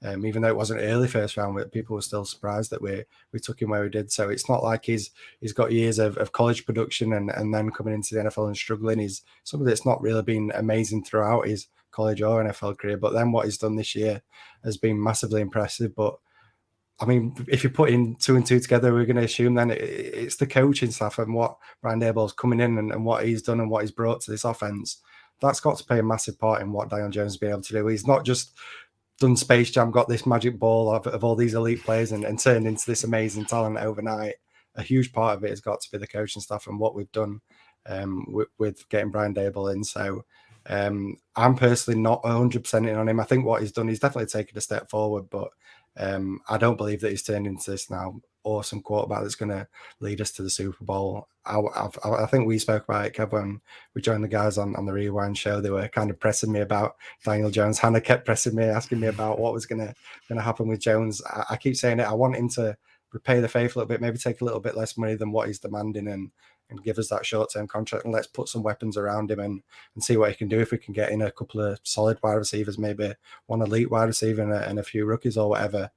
Even though it wasn't early first round, people were still surprised that we took him where we did. So it's not like he's got years of college production and then coming into the NFL and struggling. He's somebody that's not really been amazing throughout his college or NFL career, but then what he's done this year has been massively impressive. But I mean, if you put in 2 and 2 together, we're going to assume then it's the coaching staff and what Brian Daboll's coming in and what he's done and what he's brought to this offense. That's got to play a massive part in what Daniel Jones has been able to do. He's not just done Space Jam, got this magic ball of all these elite players and turned into this amazing talent overnight. A huge part of it has got to be the coaching staff and what we've done with getting Brian Daboll in. So I'm personally not 100% in on him. I think what he's done, he's definitely taken a step forward, but I don't believe that he's turned into this now awesome quarterback that's going to lead us to the Super Bowl. I think we spoke about it, Kev, when we joined the guys on the Rewind show. They were kind of pressing me about Daniel Jones. Hannah kept pressing me, asking me about what was going to happen with Jones. I keep saying it. I want him to repay the faith a little bit, maybe take a little bit less money than what he's demanding and give us that short-term contract, and let's put some weapons around him and see what he can do. If we can get in a couple of solid wide receivers, maybe one elite wide receiver and a few rookies or whatever,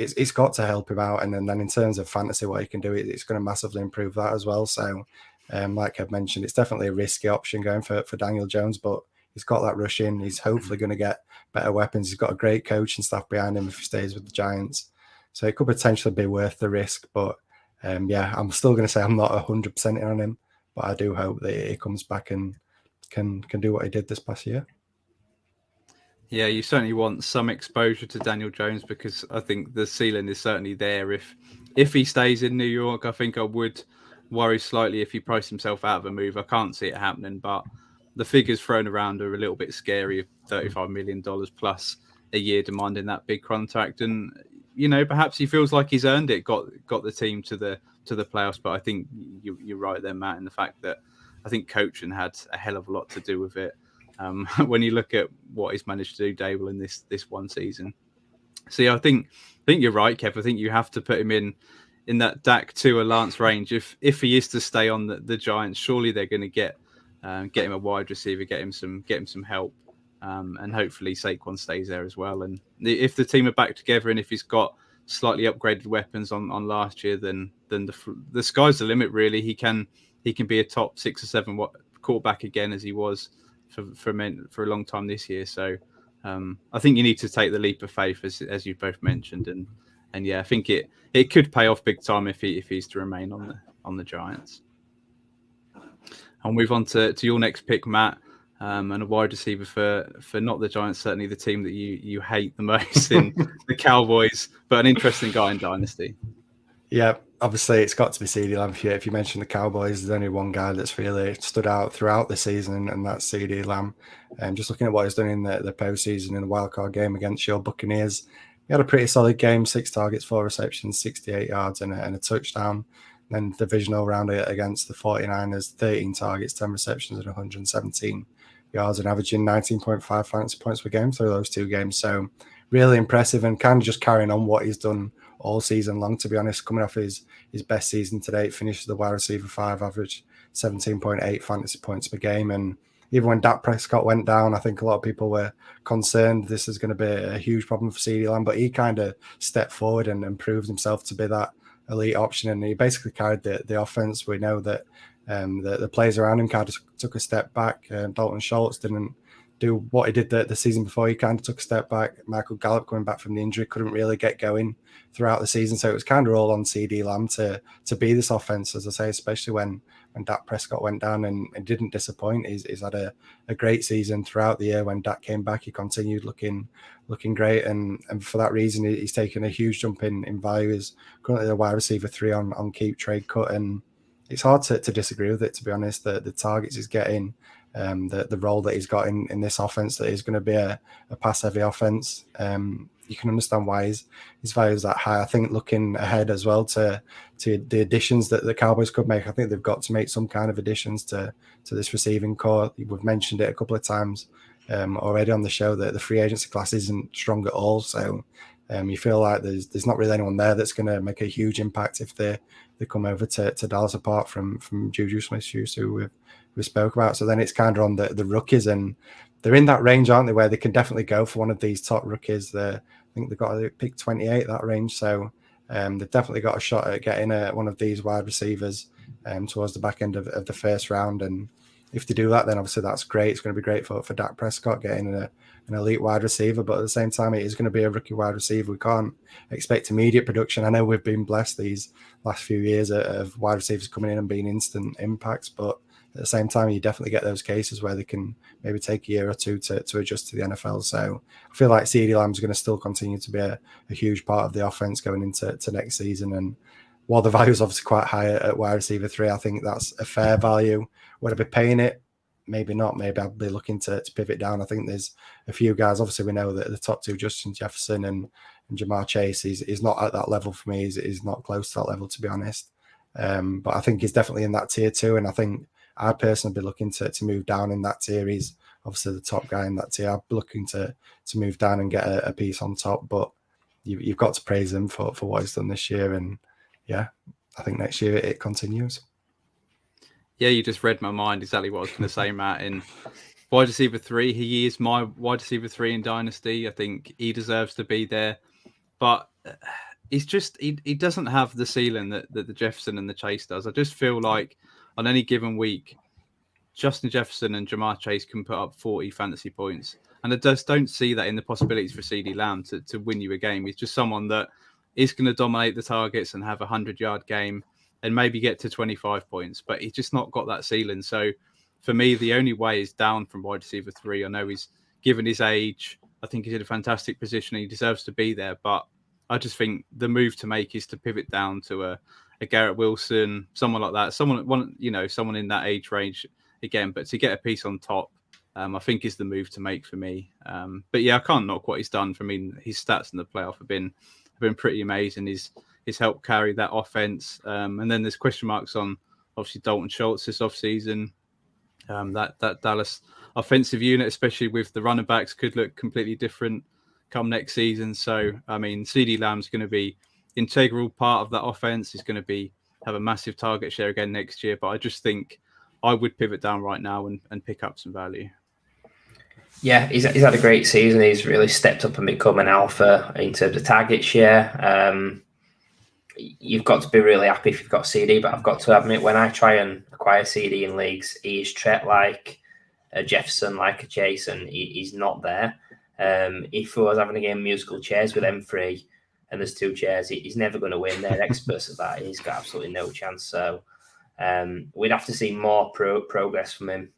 it's got to help him out. And then in terms of fantasy, what he can do, it's going to massively improve that as well. So like I've mentioned, it's definitely a risky option going for Daniel Jones, but he's got that rush in. He's hopefully going to get better weapons. He's got a great coach and staff behind him if he stays with the Giants. So it could potentially be worth the risk, but I'm still going to say I'm not 100% in on him, but I do hope that he comes back and can do what he did this past year. Yeah, you certainly want some exposure to Daniel Jones because I think the ceiling is certainly there. If he stays in New York, I think I would worry slightly if he priced himself out of a move. I can't see it happening, but the figures thrown around are a little bit scary of $35 million plus a year demanding that big contract. And perhaps he feels like he's earned it, got the team to the playoffs. But I think you're right there, Matt, in the fact that I think coaching had a hell of a lot to do with it. When you look at what he's managed to do, Dable, in this one season. So yeah, I think you're right, Kev. I think you have to put him in that Dak to a Lance range. If he is to stay on the Giants, surely they're going to get him a wide receiver, get him some help. And hopefully Saquon stays there as well. And if the team are back together and if he's got slightly upgraded weapons on last year, then the sky's the limit. Really, he can be a top 6 or 7 quarterback again as he was for a long time this year. So I think you need to take the leap of faith as you both mentioned, and yeah, I think it could pay off big time if he's to remain on the Giants. I'll move on to your next pick, Matt. And a wide receiver for not the Giants, certainly the team that you hate the most in the Cowboys, but an interesting guy in Dynasty. Yeah, obviously it's got to be CeeDee Lamb. If you mention the Cowboys, there's only one guy that's really stood out throughout the season, and that's CeeDee Lamb. Just looking at what he's done in the postseason in the wildcard game against your Buccaneers, he had a pretty solid game, 6 targets, 4 receptions, 68 yards and a touchdown. Then divisional round against the 49ers, 13 targets, 10 receptions and 117 yards and averaging 19.5 fantasy points per game through those 2 games. So really impressive and kind of just carrying on what he's done all season long, to be honest. Coming off his best season to date, finished the wide receiver 5, average 17.8 fantasy points per game. And even when Dak Prescott went down, I think a lot of people were concerned this is going to be a huge problem for CeeDee Lamb, but he kind of stepped forward and proved himself to be that elite option, and he basically carried the offense. We know that the players around him kind of took a step back. Dalton Schultz didn't do what he did the season before. He kind of took a step back. Michael Gallup, coming back from the injury, couldn't really get going throughout the season. So it was kind of all on CeeDee Lamb to be this offense, as I say, especially when Dak Prescott went down and didn't disappoint. He's had a great season throughout the year. When Dak came back, he continued looking great. And for that reason, he's taken a huge jump in value. He's currently the wide receiver 3 on keep trade cut. And it's hard to disagree with it, to be honest. The targets he's getting, the role that he's got in this offense, that is going to be a pass-heavy offense. you can understand why his value is that high. I think looking ahead as well to the additions that the Cowboys could make, I think they've got to make some kind of additions to this receiving core. We've mentioned it a couple of times already on the show that the free agency class isn't strong at all. So you feel like there's not really anyone there that's going to make a huge impact if they come over to Dallas, apart from Juju Smith-Schuster, who we spoke about. So then it's kind of on the rookies, and they're in that range, aren't they, where they can definitely go for one of these top rookies. I think they've got to pick 28, that range. So they've definitely got a shot at getting one of these wide receivers towards the back end of the first round. And if they do that, then obviously that's great. It's going to be great for Dak Prescott getting an elite wide receiver, but at the same time, it is going to be a rookie wide receiver. We can't expect immediate production. I know we've been blessed these last few years of wide receivers coming in and being instant impacts, but at the same time, you definitely get those cases where they can maybe take a year or two to adjust to the NFL. So I feel like CeeDee Lamb's going to still continue to be a huge part of the offense going into next season. And while the value is obviously quite high at wide receiver 3, I think that's a fair value. Would I be paying it? Maybe not. Maybe I'll be looking to pivot down. I think there's a few guys. Obviously, we know that the top two, Justin Jefferson and Jamar Chase, is not at that level for me. He's not close to that level, to be honest. But I think he's definitely in that tier 2. And I think I'd personally be looking to move down in that tier. He's obviously the top guy in that tier. I'd be looking to move down and get a piece on top. But you've got to praise him for what he's done this year. And yeah, I think next year it continues. Yeah, you just read my mind, exactly what I was going to say, Matt. In wide receiver 3, he is my wide receiver 3 in Dynasty. I think he deserves to be there. But he's just, he doesn't have the ceiling that the Jefferson and the Chase does. I just feel like on any given week, Justin Jefferson and Jamar Chase can put up 40 fantasy points. And I just don't see that in the possibilities for CeeDee Lamb to win you a game. He's just someone that is going to dominate the targets and have a 100-yard game and maybe get to 25 points, but he's just not got that ceiling. So for me, the only way is down from wide receiver 3. I know he's given his age. I think he's in a fantastic position. He deserves to be there, but I just think the move to make is to pivot down to a Garrett Wilson, someone like that, someone in that age range again, but to get a piece on top, I think is the move to make for me. But yeah, I can't knock what he's done. For me, his stats in the playoff have been pretty amazing. He's helped carry that offense. And then there's question marks on obviously Dalton Schultz this offseason. That Dallas offensive unit, especially with the running backs, could look completely different come next season. So, I mean, CeeDee Lamb's going to be integral part of that offense. He's going to have a massive target share again next year. But I just think I would pivot down right now and pick up some value. Yeah, he's had a great season. He's really stepped up and become an alpha in terms of target share. You've got to be really happy if you've got CD, but I've got to admit, when I try and acquire CD in leagues, he is treated like a Jefferson, like a Chase, and he's not there. If I was having a game of musical chairs with M3 and there's 2 chairs, he's never going to win. They're experts at that. He's got absolutely no chance. So we'd have to see more progress from him,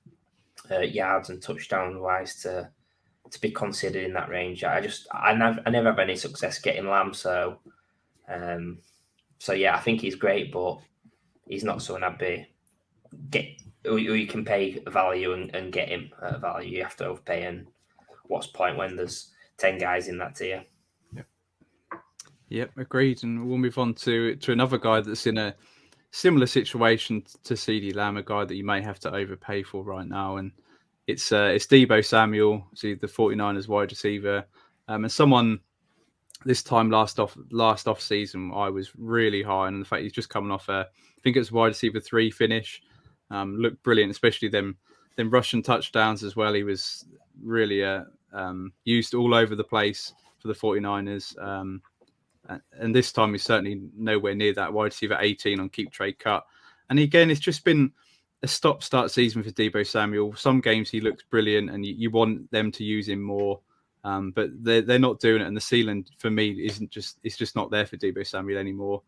yards and touchdown wise, to be considered in that range. I never have any success getting Lamb. So yeah, I think he's great, but he's not someone I'd be who you can pay value and get him at value. You have to overpay, and what's the point when there's 10 guys in that tier? Yep, agreed. And we'll move on to another guy that's in a similar situation to CeeDee Lamb, a guy that you may have to overpay for right now, and it's Deebo Samuel, the 49ers wide receiver, and someone. This time last off season, I was really high, and the fact he's just coming off I think it's wide receiver 3 finish, looked brilliant, especially them Russian touchdowns as well. He was really used all over the place for the 49ers, and this time he's certainly nowhere near that. Wide receiver 18 on keep trade cut, and again, it's just been a stop-start season for Deebo Samuel. Some games he looks brilliant, and you want them to use him more. But they're not doing it, and the ceiling for me it's just not there for Deebo Samuel anymore.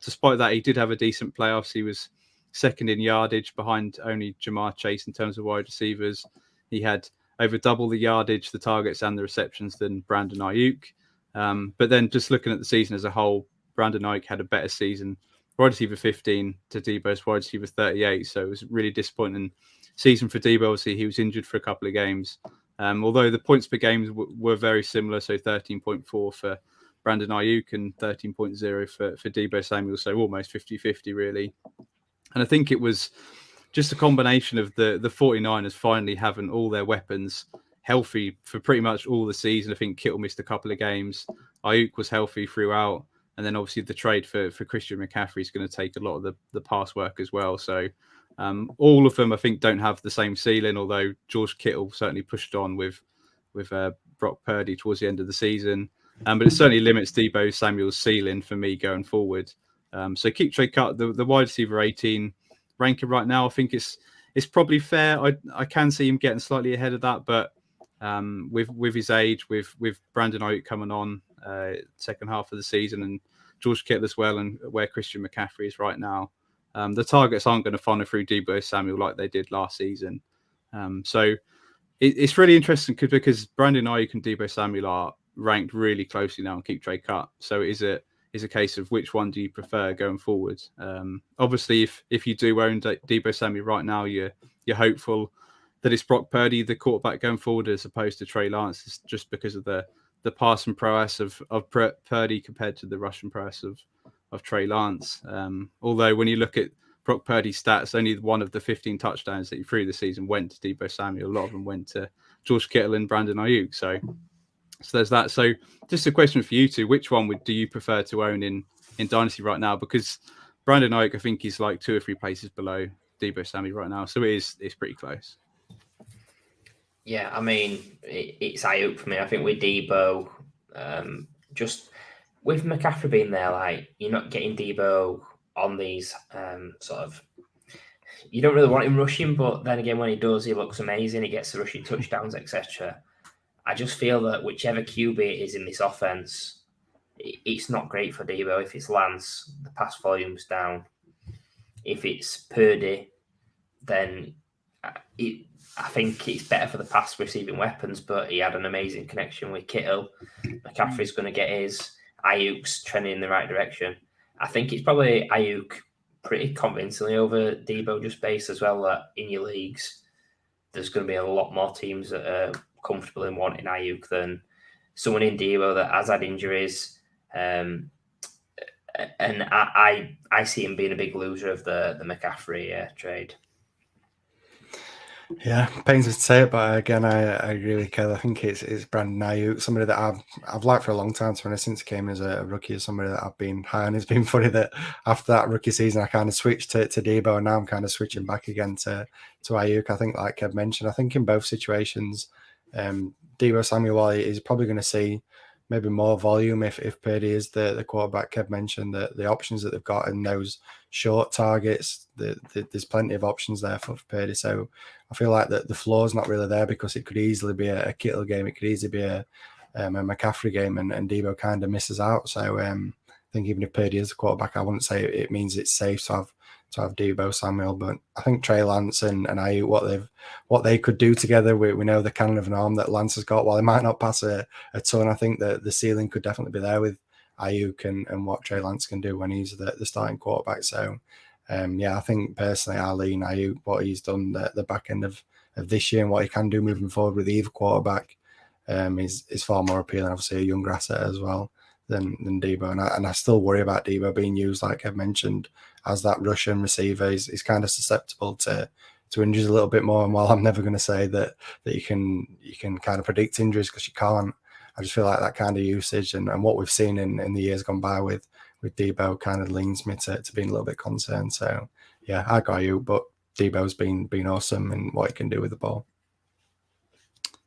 Despite that, he did have a decent playoffs. He was second in yardage behind only Jamar Chase in terms of wide receivers. He had over double the yardage, the targets, and the receptions than Brandon Ayuk. But then just looking at the season as a whole, Brandon Ayuk had a better season. Wide receiver 15 to Deebo's wide receiver 38. So it was really disappointing season for Deebo. Obviously, he was injured for a couple of games. Although the points per game were very similar, so 13.4 for Brandon Ayuk and 13.0 for Deebo Samuel, so almost 50-50 really. And I think it was just a combination of the 49ers finally having all their weapons healthy for pretty much all the season. I think Kittle missed a couple of games. Ayuk was healthy throughout. And then obviously the trade for Christian McCaffrey is going to take a lot of the pass work as well. So all of them, I think, don't have the same ceiling, although George Kittle certainly pushed on with Brock Purdy towards the end of the season. But it certainly limits Deebo Samuel's ceiling for me going forward. So keep trade cut the wide receiver 18 ranking right now. I think it's probably fair. I can see him getting slightly ahead of that, but with his age, with Brandon Ayuk coming on second half of the season, and George Kittle as well, and where Christian McCaffrey is right now, the targets aren't going to funnel through Deebo Samuel like they did last season. So it's really interesting because Brandon Ayuk and Deebo Samuel are ranked really closely now on Keep Trade Cut. So is a case of which one do you prefer going forward? Obviously, if you do own Deebo Samuel right now, you're hopeful that it's Brock Purdy, the quarterback, going forward, as opposed to Trey Lance, just because of the passing prowess of Purdy compared to the rushing prowess of Trey Lance. Although when you look at Brock Purdy's stats, only one of the 15 touchdowns that he threw this season went to Deebo Samuel. A lot of them went to George Kittle and Brandon Ayuk. So there's that. So just a question for you two: which one do you prefer to own in Dynasty right now? Because Brandon Ayuk, I think, he's like 2 or 3 places below Deebo Samuel right now, so it's pretty close. Yeah, I mean, it's Ayuk for me. I think with Deebo, just with McCaffrey being there, like, you're not getting Deebo on these sort of. You don't really want him rushing, but then again, when he does, he looks amazing. He gets the rushing touchdowns, etc. I just feel that whichever QB it is in this offense, it's not great for Deebo. If it's Lance, the pass volume's down. If it's Purdy, then I think it's better for the pass receiving weapons, but he had an amazing connection with Kittle. McCaffrey's going to get his. Ayuk's trending in the right direction. I think it's probably Ayuk pretty convincingly over Deebo, just based as well that in your leagues, there's going to be a lot more teams that are comfortable in wanting Ayuk than someone in Deebo that has had injuries. And I see him being a big loser of the McCaffrey trade. Yeah, pains me to say it, but again, I agree with Kev. I think it's Brandon Ayuk, somebody that I've liked for a long time. Since he came as a rookie, as somebody that I've been high on. It's been funny that after that rookie season, I kind of switched to Deebo, and now I'm kind of switching back again to Ayuk. I think, like Kev mentioned, I think in both situations, Deebo Samuel is probably going to see maybe more volume if Purdy is the quarterback. Kev mentioned the options that they've got in those short targets. There's plenty of options there for Purdy. So I feel like the floor is not really there, because it could easily be a Kittle game. It could easily be a McCaffrey game, and Deebo kind of misses out. So I think even if Purdy is the quarterback, I wouldn't say it means it's safe to have Deebo Samuel. But I think Trey Lance and Ayuk, what they could do together, we know the cannon of an arm that Lance has got. While they might not pass a ton, I think that the ceiling could definitely be there with Ayuk and what Trey Lance can do when he's the starting quarterback. So I think personally I lean Ayuk, what he's done the back end of this year and what he can do moving forward with either quarterback is far more appealing. Obviously a younger asset as well than Deebo, and I still worry about Deebo being used, like I've mentioned, as that Russian receiver. He's kind of susceptible to injuries a little bit more. And while I'm never going to say that you can kind of predict injuries, because you can't, I just feel like that kind of usage and what we've seen in the years gone by with Deebo kind of leans me to being a little bit concerned. So yeah, I got you, but Deebo's been awesome in what he can do with the ball.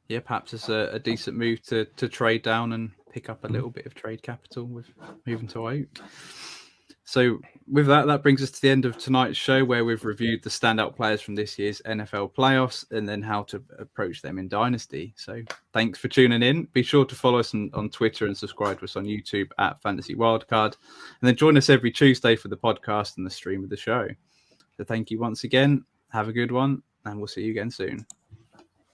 Yeah, perhaps it's a decent move to trade down and pick up a little bit of trade capital with moving to Ayuk. So with that brings us to the end of tonight's show, where we've reviewed the standout players from this year's NFL playoffs and then how to approach them in Dynasty. So thanks for tuning in. Be sure to follow us on Twitter and subscribe to us on YouTube at Fantasy Wildcard. And then join us every Tuesday for the podcast and the stream of the show. So thank you once again. Have a good one, and we'll see you again soon.